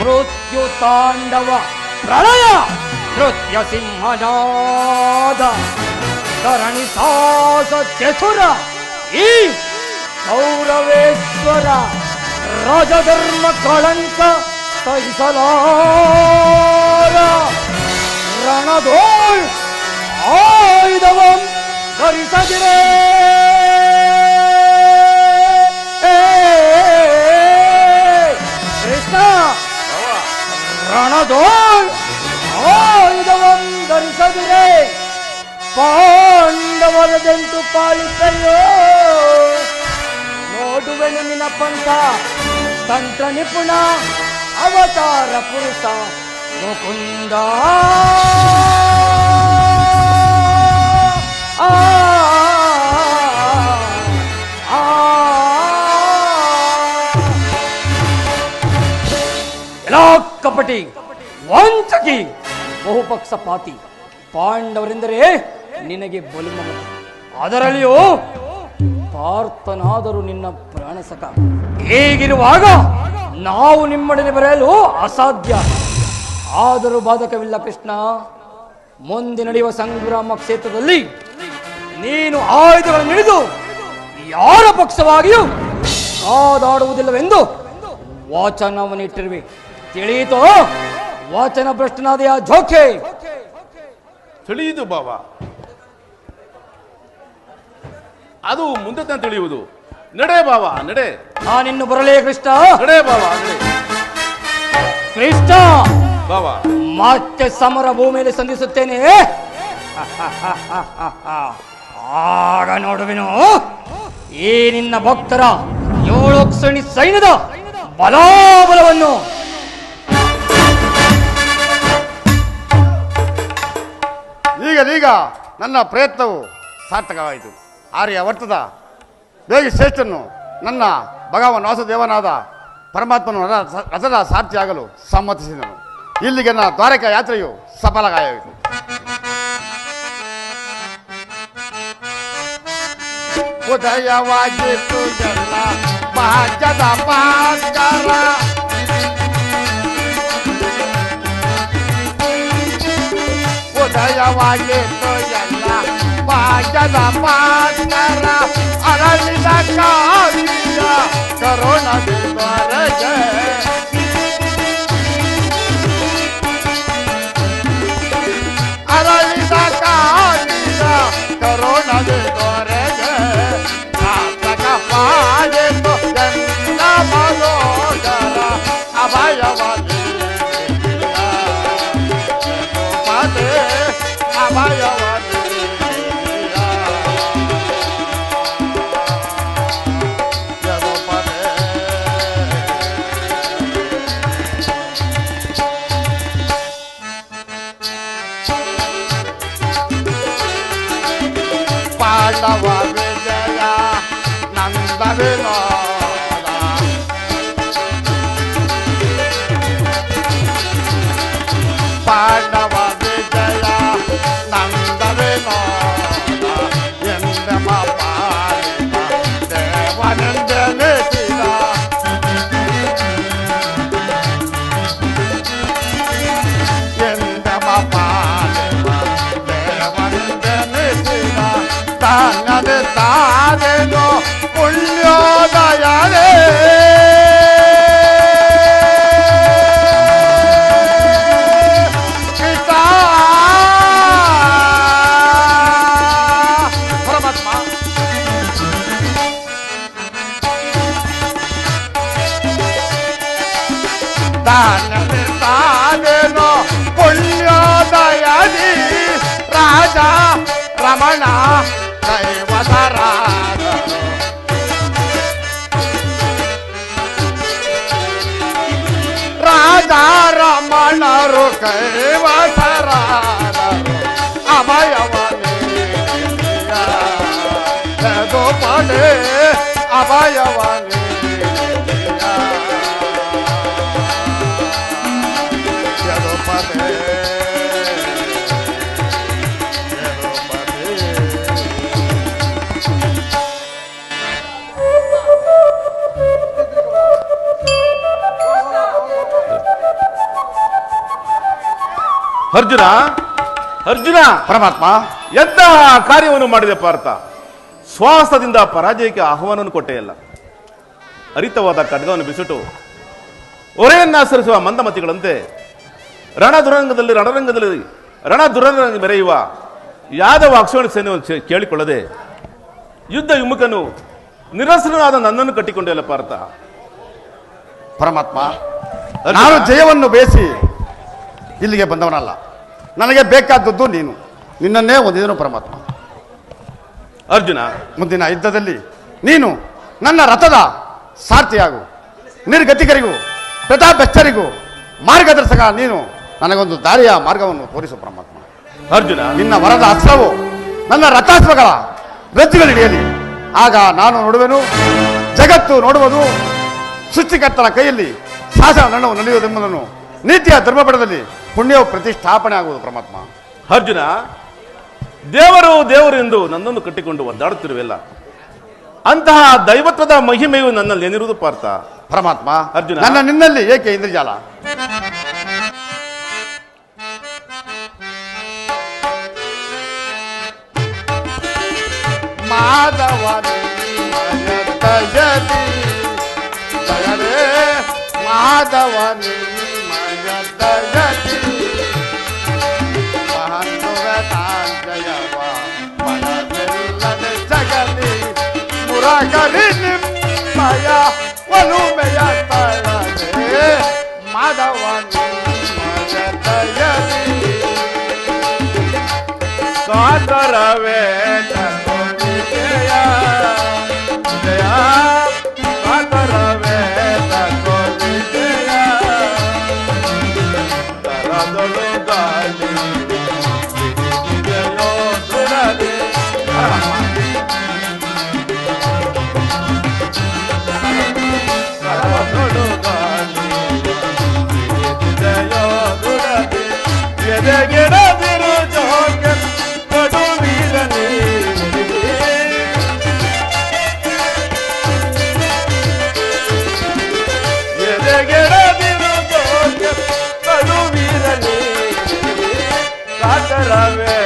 ಮೃತ್ಯು ತಾಂಡವ ಪ್ರಳಯ ನೃತ್ಯ ಸಿಂಹನಾದ ಧರಣಿ ಸಾಸ ಚತುರ ಈ ಕೌರವೇಶ್ವರ ರಾಜಧರ್ಮ ಕಳಂಕ ಸಹಿಸಲಾರ ರಣದೋಳ್ ಆಯುಧವಂ ಧರಿಸದಿರೇ. ಕೃಷ್ಣ, ರಣದೋಳ್ ಆಯುಧವಂ ಧರಿಸದಿರೇ. ಪಾಂಡವರದೆಂತು ಪಾಲಿಸಯ್ಯೋ, ನೋಡುವೆನು ನಿನ್ನ ಪಂಥ ತಂತ್ರ ನಿಪುಣ ಅವತಾರ ಪುರುಷ ಮುಕುಂದ. ಎಲ್ಲ ಕಪಟಿ ವಂಚಕಿ ಬಹುಪಕ್ಷಪಾತಿ ಪಾಂಡವರೆಂದರೆ ನಿನಗೆ ಬಲುಮಗ, ಅದರಲ್ಲಿಯೂ ಪಾರ್ಥನಾದರೂ ನಿನ್ನ ಪ್ರಾಣಸಕ. ಹೀಗಿರುವಾಗ ನಾವು ನಿಮ್ಮೊಡನೆ ಬರೆಯಲು ಅಸಾಧ್ಯ. ಆದರೂ ಬಾಧಕವಿಲ್ಲ ಕೃಷ್ಣ. ಮುಂದೆ ನಡೆಯುವ ಸಂಗ್ರಾಮ ಕ್ಷೇತ್ರದಲ್ಲಿ ನೀನು ಆಯುಧಗಳನ್ನು ಹಿಡಿದು ಯಾರ ಪಕ್ಷವಾಗಿಯೂ ಕಾದಾಡುವುದಿಲ್ಲವೆಂದು ವಾಚನವನ್ನಿಟ್ಟಿರುವೆ. ತಿಳಿಯಿತೋ? ವಾಚನ ಭ್ರಷ್ಟನಾದೆಯ ಜೋಕೆ. ತಿಳಿಯುವುದು ಬಾವ, ಅದು ಮುಂದೆ ತಾನು ತಿಳಿಯುವುದು. ನಡೆ ಬಾವ ನಡೆ. ನಾನಿನ್ನು ಬರಲೇ ಕೃಷ್ಣ. ನಡೆ ಬಾವ ನಡೆ. ಕೃಷ್ಣ ಬಾವ, ಮತ್ತೆ ಸಮರ ಭೂಮಿಯಲ್ಲಿ ಸಂಧಿಸುತ್ತೇನೆ. ಆಗ ನೋಡುವೆನು ಈ ನಿನ್ನ ಭಕ್ತರ 7 ಕ್ಷಣಿ ಸೈನ್ಯದ ಬಲಾಬಲವನ್ನು. ಈಗ ನನ್ನ ಪ್ರಯತ್ನವು ಸಾರ್ಥಕವಾಯಿತು. ಆರ್ಯವರ್ತದ ವೇಗಿ ಶ್ರೇಷ್ಠನು ನನ್ನ ಭಗವಾನ್ ವಾಸುದೇವನಾದ ಪರಮಾತ್ಮನು ರಥದ ಸಾರ್ಥಿಯಾಗಲು ಸಮ್ಮತಿಸಿದನು. ಇಲ್ಲಿಗೆ ನನ್ನ ದ್ವಾರಕಾ ಯಾತ್ರೆಯು ಸಫಲವಾಯಿತು. ಉದಯವಾಗಿತ್ತು ಎಲ್ಲ ಭಾಗ್ಯದ ಭಾಸ್ಕರ, ಉದಯವಾಗಿತ್ತು ಎಲ್ಲ ಭಾಗ್ಯದ ಭಾಸ್ಕರ, ಅರಳಿದ ಕಾವ್ಯ ಕರುಣವಿರುವರೆಗೆ ಅರಳಿದ ಕಾವ್ಯ ಕರುಣವಿರುವರೆಗೆ ಸಾರ್ಥಕ ಪಾಯಿತು ಎಲ್ಲ ಮನೋಗರ ಅಭಯವಾಗಿ ಪದೇ ಅಭಯವಾಗಿ ಪಾಂಡವ ವಿಜಯ ನಂದ ವಿನೋದ, ಪಾಂಡವ ವಿಜಯ ನಂದ ವಿನೋದ ಎಂದಮ ಪಾಲಿತ ದೇವನೆಂದೆನಿಸಿದ, ಎಂದಮ ಪಾಲಿತ ದೇವನೆಂದೆನಿಸಿದ, ತಾನದೆ ತಾನೆನೋ ಪುಣ್ಯೋದಯನೇ ರಮಣ ಕೈವಸರಾದರು ರಾಜಾ ರಮಣರು ಕೈವಸರಾದರು ಅಭಯವನಿದು ಪಡೆ ಅಭಯವನಿ ಅರ್ಜುನ ಅರ್ಜುನ ಪರಮಾತ್ಮ ಎಂತಹ ಕಾರ್ಯವನ್ನು ಮಾಡಿದೆ ಪಾರ್ಥ. ಶ್ವಾಸದಿಂದ ಪರಾಜಯಕ್ಕೆ ಆಹ್ವಾನವನ್ನು ಕೊಟ್ಟೆಯಲ್ಲ. ಹರಿತವಾದ ಖಡ್ಗವನ್ನು ಬಿಸಿಟು ಒರೆಯನ್ನಾಸರಿಸುವ ಮಂದಮತಿಗಳಂತೆ ರಣದುರಂಗದಲ್ಲಿ ಮೆರೆಯುವ ಯಾದವ ಅಕ್ಷೋಣಿ ಸೈನ್ಯವನ್ನು ಕೇಳಿಕೊಳ್ಳದೆ ಯುದ್ಧ ವಿಮುಖನು ನಿರಸನಾದ ನನ್ನನ್ನು ಕಟ್ಟಿಕೊಂಡೆಯಲ್ಲ ಪಾರ್ಥ. ಪರಮಾತ್ಮ, ನಾನು ಜಯವನ್ನು ಬೇಯಿಸಿ ಇಲ್ಲಿಗೆ ಬಂದವನಲ್ಲ. ನನಗೆ ಬೇಕಾದದ್ದು ನೀನು, ನಿನ್ನನ್ನೇ ಹೊಂದಿದನು ಪರಮಾತ್ಮ. ಅರ್ಜುನ, ಮುಂದಿನ ಯುದ್ಧದಲ್ಲಿ ನೀನು ನನ್ನ ರಥದ ಸಾರಥಿಯಾಗು. ನಿರ್ಗತಿಕರಿಗೂ ಪ್ರತಾಪಸ್ಥರಿಗೂ ಮಾರ್ಗದರ್ಶಕ ನೀನು. ನನಗೊಂದು ದಾರಿಯ ಮಾರ್ಗವನ್ನು ತೋರಿಸು ಪರಮಾತ್ಮ. ಅರ್ಜುನ, ನಿನ್ನ ವರದ ಅಸ್ತ್ರವು ನನ್ನ ರಥಾಸ್ತ್ರಗಳ ರಜ್ಜುಗಳಿಡಿಯಲಿ. ಆಗ ನಾನು ನೋಡುವೆನು, ಜಗತ್ತು ನೋಡುವುದು. ಸೃಷ್ಟಿಕರ್ತನ ಕೈಯಲ್ಲಿ ಶಾಸನ ನಣ್ಣವು ನಡೆಯುವುದೆಂಬುದನ್ನು ನೀತಿಯ ಧರ್ಮಪಟದಲ್ಲಿ ಪುಣ್ಯವು ಪ್ರತಿಷ್ಠಾಪನೆ ಆಗುವುದು ಪರಮಾತ್ಮ. ಅರ್ಜುನ, ದೇವರು ಎಂದು ನನ್ನನ್ನು ಕಟ್ಟಿಕೊಂಡು ಒದ್ದಾಡುತ್ತಿರುವೆಲ್ಲ. ಅಂತಹ ದೈವತ್ವದ ಮಹಿಮೆಯು ನನ್ನಲ್ಲಿ ಏನಿರುವುದು ಪಾರ್ಥ. ಪರಮಾತ್ಮ, ಅರ್ಜುನ, ನನ್ನ ನಿನ್ನಲ್ಲಿ ಏಕೆ ಇಂದ್ರಜಾಲ? ಮಾಧವನೇ ಮಾಧವನೇ ಮಯದಯತಿ ಮಹಂತುಗತಾಂಜಯವ ಮನವೆಲ್ಲದೆ ಜಗಲಿ ಮುರಗರಿ ನಿಮ್ಮಯ ಒಲುಮೆಯ ತಳದೆ ಮಾಧವನೇ ಮಯದಯತಿ ಕಾತರವೇ ಜಯ ಜಯ ಕಾತರವೇ ಜಯ ತರದೊಳು ಗಾಳಿ ಜಯೋ ದುರದೆ ತರದೊಳು ಗಾಳಿ ಜಯೋ ದುರದೆ ಎದೆಗೆಡದಿರು ಜೋಗ ಕಡು ವೀರನೇ ಎದೆಗೆಡದಿರು ಜೋಗ ಕಡು ವೀರನೇ ಕಾತರವೇ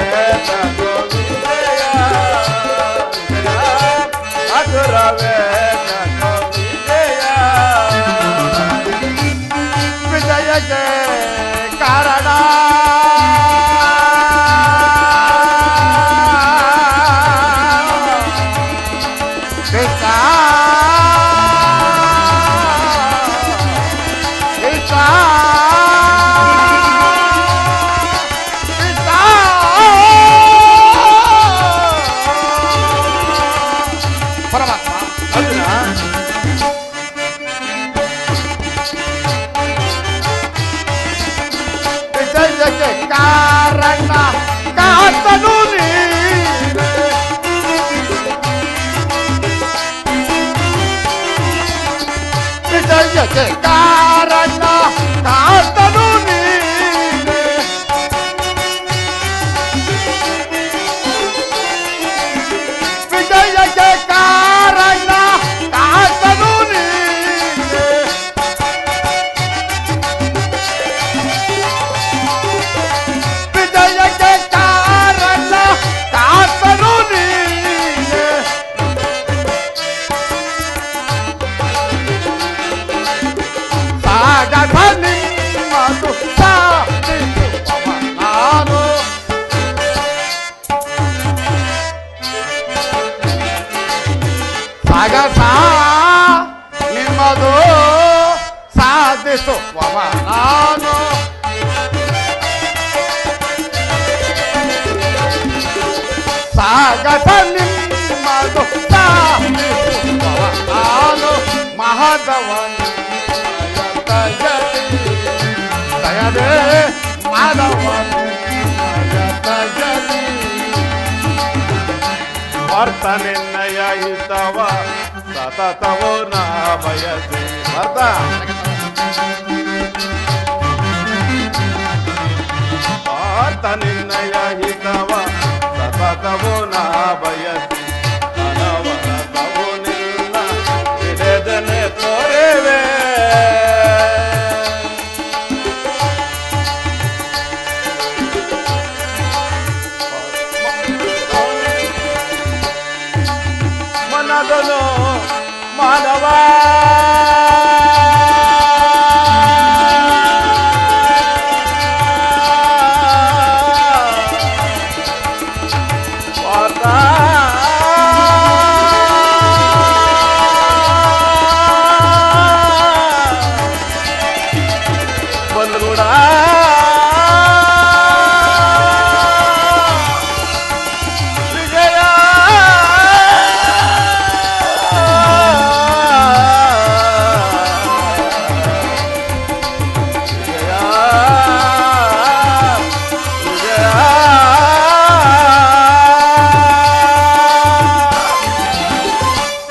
ಕಾತರವೇ ವಿಜಯಕ್ಕೆ ಕಾರಣ ಕೃಷ್ಣ ಕೃಷ್ಣ ಕೃಷ್ಣ ಪರಮಾತ್ಮ. ಅರ್ಜುನ, ವಿಜಯಕ್ಕೆ ಕಾರಣ ಕಾತನು ನೀನೆ ವಿಜಯಕ್ಕೆ ಕಾರಣ ಕಾತನು ನೀನೆ ವಿಜಯಕ್ಕೆ ಕಾರಣ ಕಾತನು ನೀನೆ ವಿಜಯಕ್ಕೆ ಕಾರಣ ಕಾತನು ನೀನೆ ಸಾಗರ ನಿಮ್ಮದು ಸಾಧಿಸುವವ ನಾನು ಸಾಗಸ ನಿಮ್ಮದು ಸಾಧಿಸುವವ ನಾನು ಸಾಗಸ ನಿಮ್ಮದು ಸಾಧಿಸುವವ ನಾನು ಮಹದವನ ದಯದೇ ಮಾಧವನ ವರ್ತನೆನ್ನಯ ಹಿತವ ಸತತವೋ ನಾ ಬಯಸಿ ವರ್ತ ನಿನ್ನಯ ಹಿತವ ಸತತವೋ ನಾ ಬಯಸಿ ಅನವರತವೋ ನಿನ್ನ ಬಿಡದನೆ ತೋರೆವೆ ಮನದನು ಮಾನವ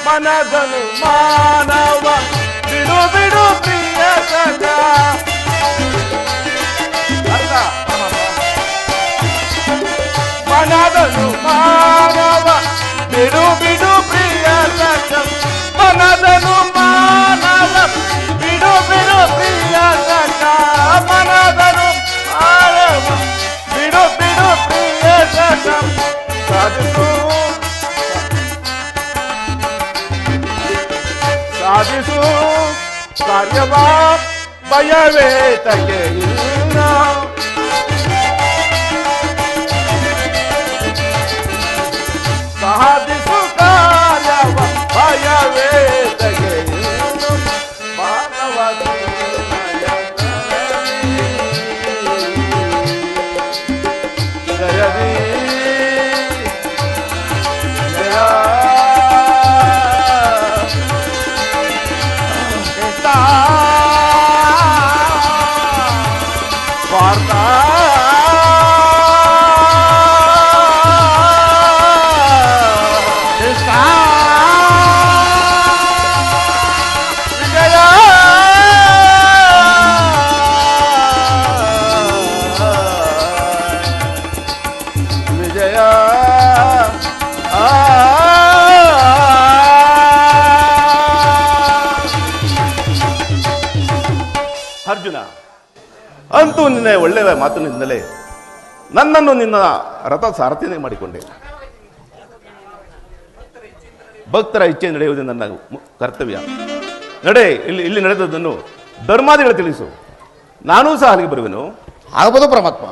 ಮನದನು ಮಾನವ ಬಿಡು ಬಿಡು ಪ್ರಿಯ ಸಖ ಮನದನು ಮಾನವ ಬಿಡು ಬಿಡು ಪ್ರಿಯ ಸಖ ಮನದನು ಮಾನವ ಬಿಡು ಬಿಡು ಪ್ರಿಯ ಸಖ ಮನದನು ಮಾನವ ಬಿಡು ಬಿಡು ಪ್ರಿಯ ಸಖ ಸಾಧಿಸು ಸಾಧಿಸು ಕಾರ್ಯವ ಭಯವೇ ತಗೆಯಿಲ್ಲ ಸಾಧಿಸು ಕಾರ್ಯವ ಭಯವೇ ತಗೆಯಿಲ್ಲ ಮಾನವ ಜಯದಿ ಜಯ ವಾರ್ತಾ ವಿಜಯ ವಿಜಯ ಅರ್ಜುನ ಅಂತೂ ನಿನ್ನ ಒಳ್ಳೆಯ ಮಾತಿನಿಂದಲೇ ನನ್ನನ್ನು ನಿನ್ನ ರಥ ಸಾರಥಿಯೇ ಮಾಡಿಕೊಂಡೆ. ಭಕ್ತರ ಇಚ್ಛೆ ನಡೆಯುವುದು ನನ್ನ ಕರ್ತವ್ಯ. ನಡೆ, ಇಲ್ಲಿ ನಡೆದದ್ದನ್ನು ಧರ್ಮಾದಿಗಳು ತಿಳಿಸು, ನಾನೂ ಸಹ ಅಲ್ಲಿಗೆ ಬರುವೆನು. ಆಗಬಹುದು ಪರಮಾತ್ಮ.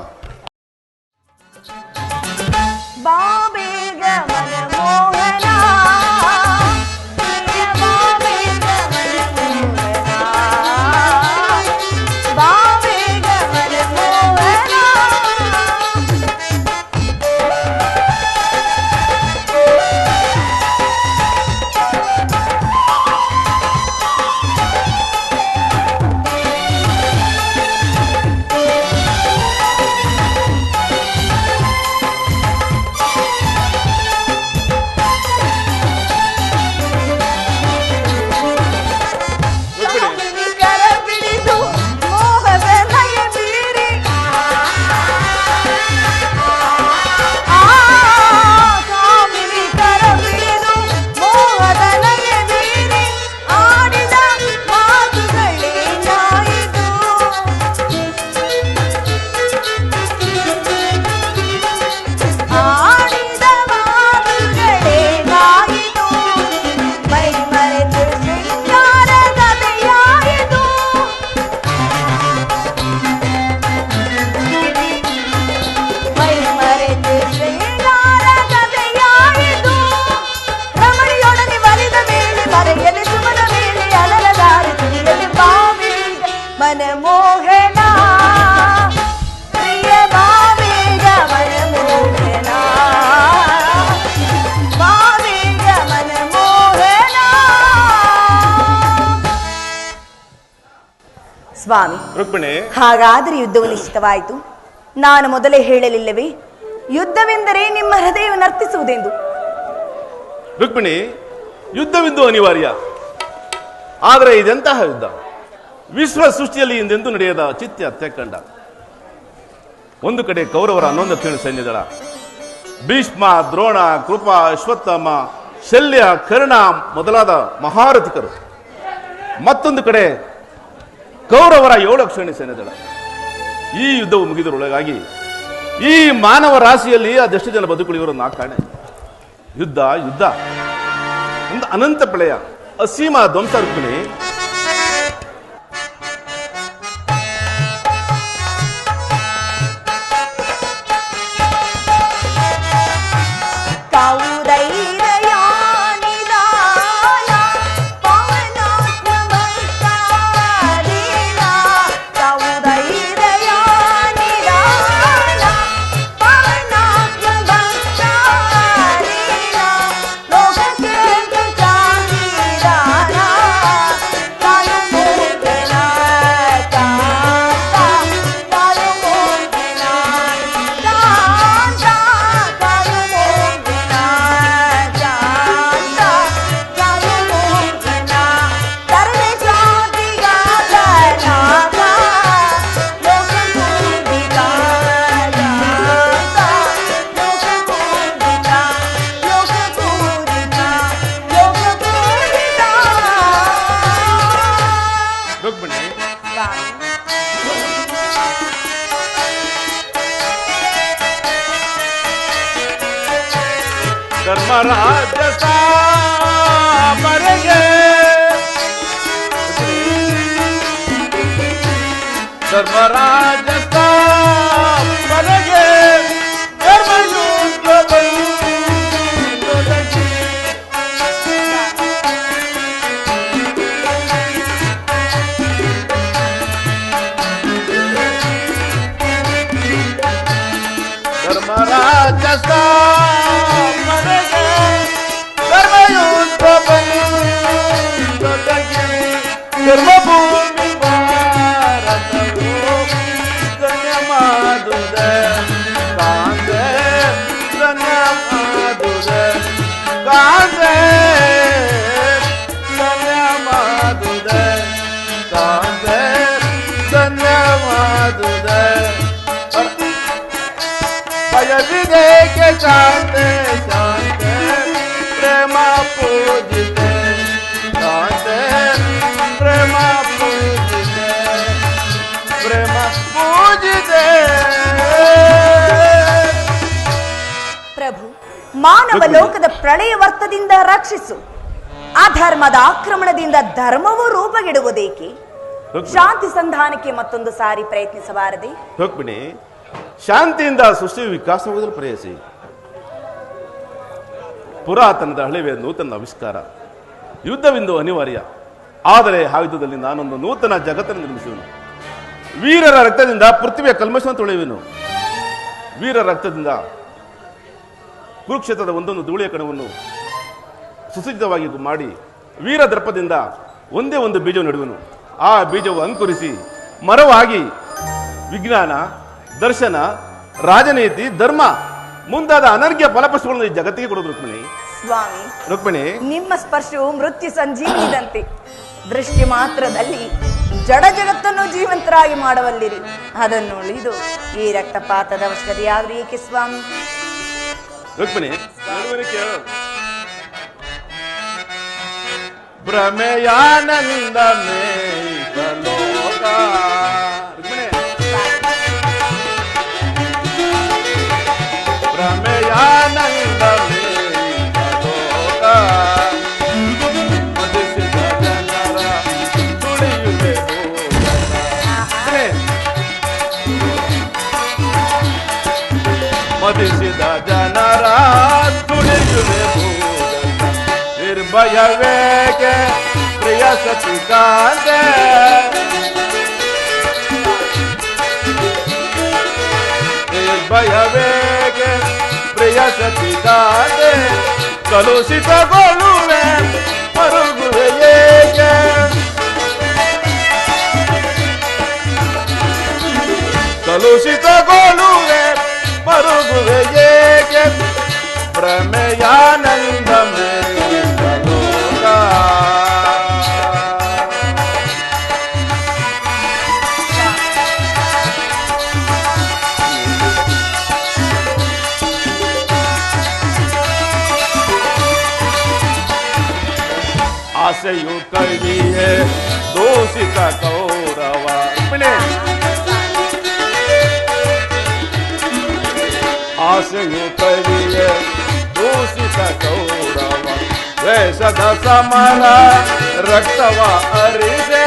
ಸ್ವಾಮಿ, ರುಕ್ಮಿಣಿ, ಹಾಗಾದರೆ ಯುದ್ಧವು ನಿಶ್ಚಿತವಾಯಿತು. ನಾನು ಮೊದಲೇ ಹೇಳಲಿಲ್ಲವೇ, ಯುದ್ಧವೆಂದರೆ ನಿಮ್ಮ ಹೃದಯ ನರ್ತಿಸುವುದೆಂದು. ರುಕ್ಮಿಣಿ, ಯುದ್ಧವಿದ್ದು ಅನಿವಾರ್ಯ. ಆದರೆ ಇದೆಂತಹ ಯುದ್ಧ? ವಿಶ್ವ ಸೃಷ್ಟಿಯಲ್ಲಿ ಹಿಂದೆಂದೂ ನಡೆಯದ ಚಿತ್ಯ ಹತ್ಯಾಕಾಂಡ. ಒಂದು ಕಡೆ ಕೌರವರ 11 ಸೈನ್ಯದಳ, ಭೀಷ್ಮ, ದ್ರೋಣ, ಕೃಪ, ಅಶ್ವತ್ಥಾಮ, ಶಲ್ಯ, ಕರ್ಣ ಮೊದಲಾದ ಮಹಾರಥಿಕರು. ಮತ್ತೊಂದು ಕಡೆ ಕೌರವರ 7 ಅಕ್ಷೋಣಿ ಸೈನ್ಯದಳ. ಈ ಯುದ್ಧವು ಮುಗಿದರೊಳಗಾಗಿ ಈ ಮಾನವ ರಾಶಿಯಲ್ಲಿ ಅದೆಷ್ಟು ಜನ ಬದುಕುಳಿಯವರು ನಾ ಕಾಣೆ. ಯುದ್ಧ ಯುದ್ಧ ಒಂದು ಅನಂತ ಪ್ರಳಯ, ಅಸೀಮ ಧ್ವಂಸ. ರುಕ್ಮಿಣಿ, ಧರ್ಮರಾಜ ಸಾಮರಿಗೆ, ಧರ್ಮರಾಜ ಸಾಮರಿಗೆ ಧರ್ಮಯುದ್ಧ ಧರ್ಮರಾಜ ಸಾಮರಿಗೆ ಧರ್ಮಯುದ್ಧ ಧರ್ಮಭೂಮಿ ಭಾರತವು ಧನ್ಯಮಾದುದ ಕಾಂದೆ, ಧನ್ಯಮಾದುದ ಕಾಂದೆ, ಧನ್ಯಮಾದುದ ಕಾಂದೆ, ಧನ್ಯಮಾದುದ ಭಯವಿದೇಕೆ ಶಾಂತೆ ಶಾಂತೆ ಪ್ರೇಮ ಪೂಜಿತೆ ಶಾಂತೆ ಪ್ರೇಮ ಪೂಜಿತೆ ಪ್ರೇಮ ಪೂಜಿತೆ. ಪ್ರಭು, ಮಾನವ ಲೋಕದ ಪ್ರಳಯ ವರ್ತದಿಂದ ರಕ್ಷಿಸು. ಅಧರ್ಮದ ಆಕ್ರಮಣದಿಂದ ಧರ್ಮವು ರೂಪಗೆಡುವುದೇಕೆ? ಶಾಂತಿ ಸಂಧಾನಕ್ಕೆ ಮತ್ತೊಂದು ಸಾರಿ ಪ್ರಯತ್ನಿಸಬಾರದೆ? ರುಕ್ಮಿಣಿ, ಶಾಂತಿಯಿಂದ ಸೃಷ್ಟಿ ವಿಕಾಸವಾಗಲು ಪ್ರಯತ್ನಿಸಿ. ಪುರಾತನದ ಹಳೆಯ ನೂತನ ಆವಿಷ್ಕಾರ. ಯುದ್ಧವಿಂದು ಅನಿವಾರ್ಯ. ಆದರೆ ಆ ಯುದ್ಧದಲ್ಲಿ ನಾನೊಂದು ನೂತನ ಜಗತ್ತನ್ನು ನಿರ್ಮಿಸುವೆನು. ವೀರರ ರಕ್ತದಿಂದ ಪೃಥ್ವಿಯ ಕಲ್ಮಶವನ್ನು ತೊಳೆಯುವೆನು. ವೀರರ ರಕ್ತದಿಂದ ಕುರುಕ್ಷೇತ್ರದ ಒಂದೊಂದು ಧೂಳಿಯ ಕಣವನ್ನು ಸುಸಜ್ಜಿತವಾಗಿ ಮಾಡಿ, ವೀರ ದರ್ಪದಿಂದ ಒಂದೇ ಒಂದು ಬೀಜವನ್ನು ನೆಡುವೆನು. ಆ ಬೀಜವು ಅಂಕುರಿಸಿ ಮರವಾಗಿ ವಿಜ್ಞಾನ, ದರ್ಶನ, ರಾಜನೀತಿ, ಧರ್ಮ ಮುಂತಾದ ಅನರ್ಘ್ಯ ಫಲಪುಷ್ಪಗಳನ್ನು ಈ ಜಗತ್ತಿಗೆ ಕೊಡೋದು. ರುಕ್ಮಿಣಿ, ಸ್ವಾಮಿ, ರುಕ್ಮಿಣಿ, ನಿಮ್ಮ ಸ್ಪರ್ಶವು ಮೃತ್ಯು ಸಂಜೀವಿದಂತೆ. ದೃಷ್ಟಿ ಮಾತ್ರದಲ್ಲಿ ಜಡ ಜಗತ್ತನ್ನು ಜೀವಂತರಾಗಿ ಮಾಡವಲ್ಲಿರಿ. ಅದನ್ನು ಉಳಿದು ಈ ರಕ್ತಪಾತದ ಅವಶ್ಯಕತೆಯಾದ್ರೂ ಏಕೆ ಸ್ವಾಮಿ? ರುಕ್ಮಿಣಿ, ಭ್ರಮೆಯಾನಂದ ಲೋಕ. ಭ್ರಮೆಯಾನಂದ ಲೋಕ ಮದಿಸಿದ ಜನರ ತುಳಿಯುವೆ ಮದಿಸಿದ ಜನರ ತುಳಿಯುವೆ ನಿರ್ಭಯವೇಗೆ ಪ್ರಿಯ ಸತಿಕಾಂತೆ ನಿರ್ಭಯವೇಗೆ ಪ್ರಿಯ ಸತಿಕಾಂತೆ ಕಲುಷಿತಗೊಳ್ಳುವೆ ಮರುಗುವೆ ಏಕೆ ಕಲುಷಿತಗೊಳ್ಳುವೆ ಮರುಗುವೆ ಏಕೆ ಭ್ರಮೆಯಾನಂದಮೇ ಲೋಕ. ಆಸೆಯು ಕವಿಯೇ ದೋಷಿತ ಕೌರವ. ಆಸೆಯು ಕವಿಯೇ ದೂಷಿತ ಕೌರವ ವೇಷದ ಸಮರ ರಕ್ತವ ಅರಿದೆ.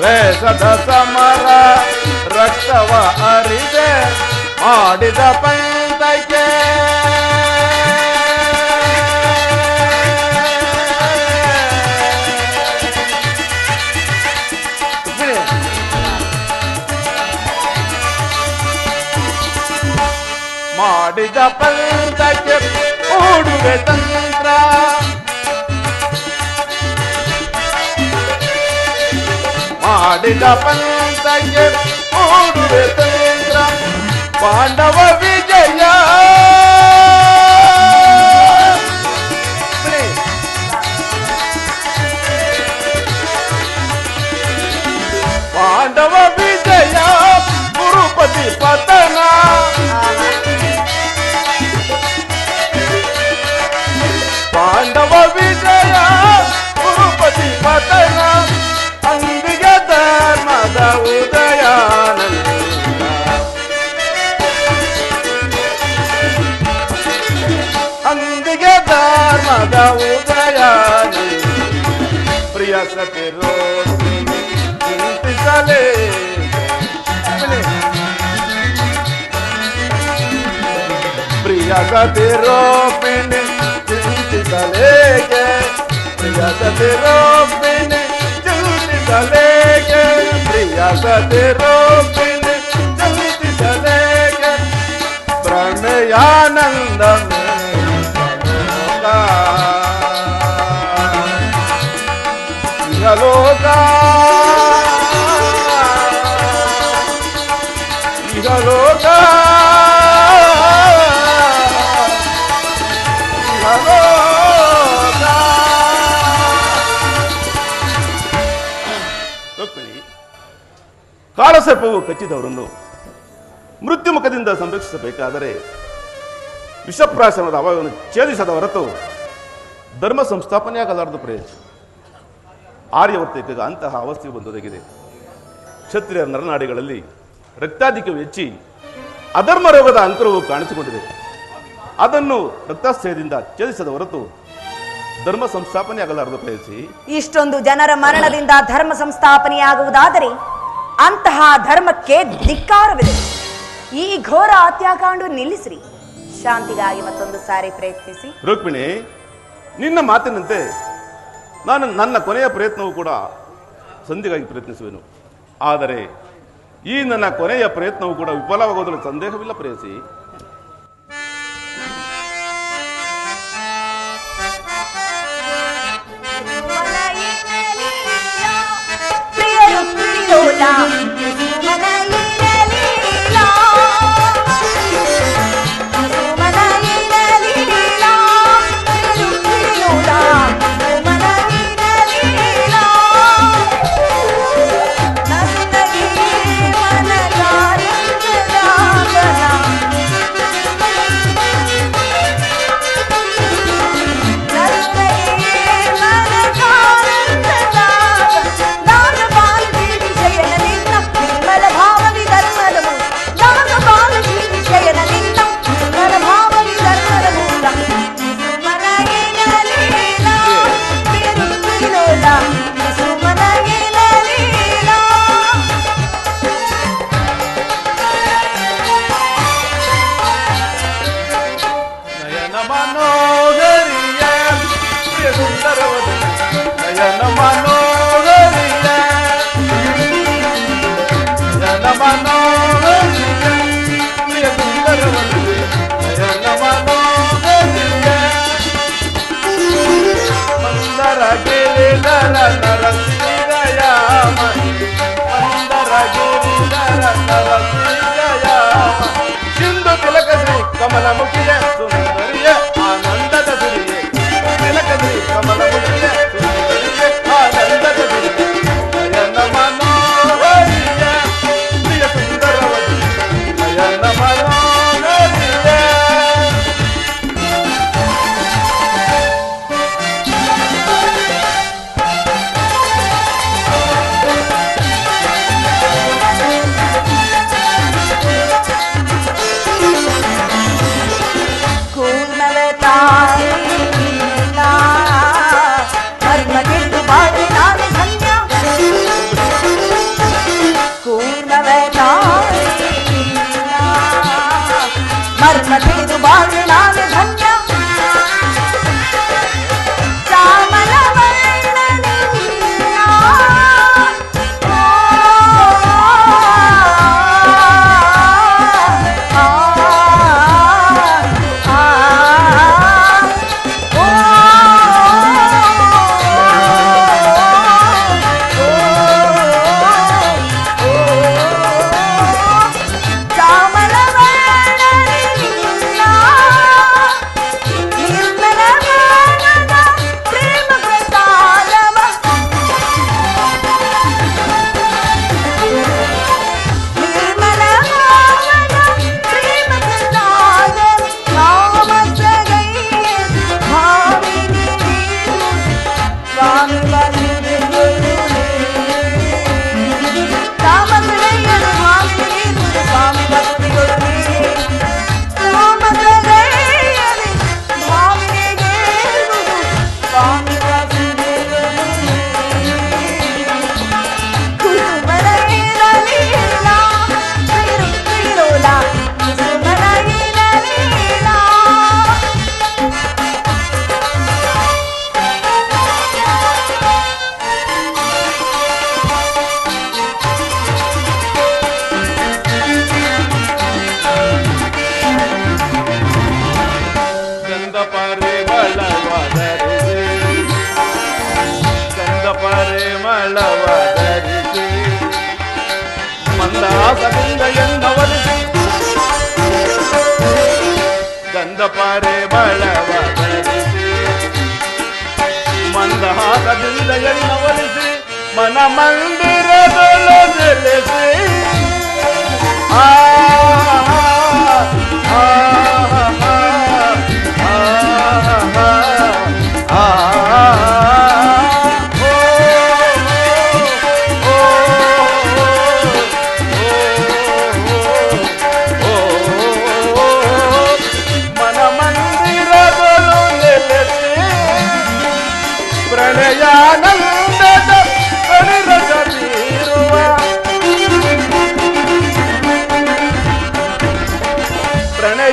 ವೇಷದ ಸಮರ ರಕ್ತವ ಅರಿದೆ ಮಾಡಿದ ಪಂಥಕ್ಕೆ ಮಾಡಿದ ಪಂಥಕ್ಕೆ ಓಡುವೆ ತಂತ್ರ. ಮಾಡಿದ ಪಂಥಕ್ಕೆ ಓಡುವೆ ತಂತ್ರ ಪಾಂಡವ ವಿಜಯ. ಪಾಂಡವ ವಿಜಯ ಗುರುಪತಿ ಪತನ. ಪಾಂಡವ ವಿಜಯ ಗುರುಪತಿ ಪತನ ಅಂದಿಗೆ ಧರ್ಮದ ಉದಯಾನಂದ. ಅಂದಿಗೆ ಧರ್ಮದ ಉದಯಾನಂದ ಪ್ರಿಯ ಸತಿರೋ ಚಿಂತಿಸಲೇ ಪ್ರಿಯ ಸತಿರೋಪಿಣಿ ಚಿಂತಿಸಲೇಕೆ. ಪ್ರಿಯ ಸತಿರೋಪಿಣಿ ಚಿಂತಿಸಲೇಕೆ. ಪ್ರಿಯ ಸತಿರೋಪಿಣಿ ಚಿಂತಿಸಲೇಕೆ ಭ್ರಮೆಯಾನಂದ ಇಹಲೋಕ. ಇಹಲೋಕ ಕಾಳಸರ್ಪವು ಕಚ್ಚಿದವರನ್ನು ಮೃತ್ಯುಮುಖದಿಂದ ಸಂರಕ್ಷಿಸಬೇಕಾದರೆ ವಿಷಪ್ರಾಶನದ ಅವಯವನ್ನು ಛೇದಿಸದ ಹೊರತು ಧರ್ಮ ಸಂಸ್ಥಾಪನೆಯಾಗಲಾರದು ಪ್ರಯತ್ನ. ಆರ್ಯವರ್ತಿಗೆ ಅಂತಹ ಅವಸ್ಥೆ ಬಂದೊದಗಿದೆ. ಕ್ಷತ್ರಿಯರ ನರನಾಡಿಗಳಲ್ಲಿ ರಕ್ತಾಧಿಕ್ಯವು ಹೆಚ್ಚಿ ಅಧರ್ಮ ರೋಗದ ಅಂಕರವು ಕಾಣಿಸಿಕೊಂಡಿದೆ. ಅದನ್ನು ರಕ್ತಾಶ್ರಯದಿಂದ ಛೇದಿಸದ ಹೊರತು ಧರ್ಮ ಸಂಸ್ಥಾಪನೆಯಾಗಲಾರದು ಪ್ರಯತ್ನಿಸಿ. ಇಷ್ಟೊಂದು ಜನರ ಮರಣದಿಂದ ಧರ್ಮ ಸಂಸ್ಥಾಪನೆಯಾಗುವುದಾದರೆ ಅಂತಹ ಧರ್ಮಕ್ಕೆ ಧಿಕ್ಕಾರವಿದೆ. ಈ ಘೋರ ಹತ್ಯಾಕಾಂಡ ನಿಲ್ಲಿಸ್ರಿ. ಶಾಂತಿಗಾಗಿ ಮತ್ತೊಂದು ಸಾರಿ ಪ್ರಯತ್ನಿಸಿ. ರುಕ್ಮಿಣಿ, ನಿನ್ನ ಮಾತಿನಂತೆ ನಾನು ನನ್ನ ಕೊನೆಯ ಪ್ರಯತ್ನವೂ ಕೂಡ ಸಂಧಿಗಾಗಿ ಪ್ರಯತ್ನಿಸುವೆನು. ಆದರೆ ಈ ನನ್ನ ಕೊನೆಯ ಪ್ರಯತ್ನವೂ ಕೂಡ ವಿಫಲವಾಗುವುದರಲ್ಲಿ ಸಂದೇಹವಿಲ್ಲ ಪ್ರೇಯಸಿ. ನರಸಿದಯ ಕಮಲ ಮುಖಿಯೇ ಸುಂದರಿಯೇ ಆನಂದದ ಸುರಿಯೇ ತಿಲಕದಿ ಕಮಲ ಮುಖಿಯೇ ಸುಂದರಿಯೇ ಆನಂದದ ಸುರಿಯೇ ನಯನ ಮನೋಹರಿಯೇ ಪ್ರಿಯ ಸುಂದರವತಿ ನಯನ ಮನೋಹರಿಯೇ. ಕೂರ್ಮವೇ ತಾಯಿ ಮರ್ಮಗೆಟ್ಟು ಬಾಳಿ ನಾನೇ ಧನ್ಯ. ಕೂರ್ಮವೇ ತಾಯಿ ಮರ್ಮಗೆಟ್ಟು ಬಾಳಿ ನಾನೇ ಧನ್ಯ. ಚಾಮಲ ಪರಿಮಳವಧರಿಸಿ ಮಂದಹಾಸದಿಂದ ಎನ್ನವರಿಸಿ ಗಂಧ ಪರಿಮಳವಧರಿಸಿ ಮಂದಹಾಸದಿಂದ ಎನ್ನವರಿಸಿ ಮನ ಮಂದಿರದೊಳು ನೆಲೆಸಿ ಆ ಪ್ರಣಯಾನಂದದ ಪರಿರಸ ಬೀರುವ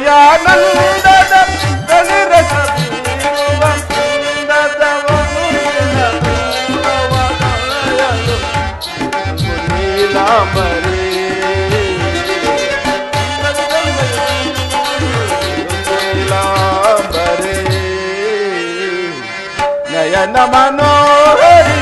ಪ್ರಣಯಾನಂದದ ಪರಿರಸ ಬೀರುವ ಸುಂದರವನು ನೀಲಾಂಬರಿ ನೀಲಾಂಬರಿ ನಯನ ಮನೋಹರಿ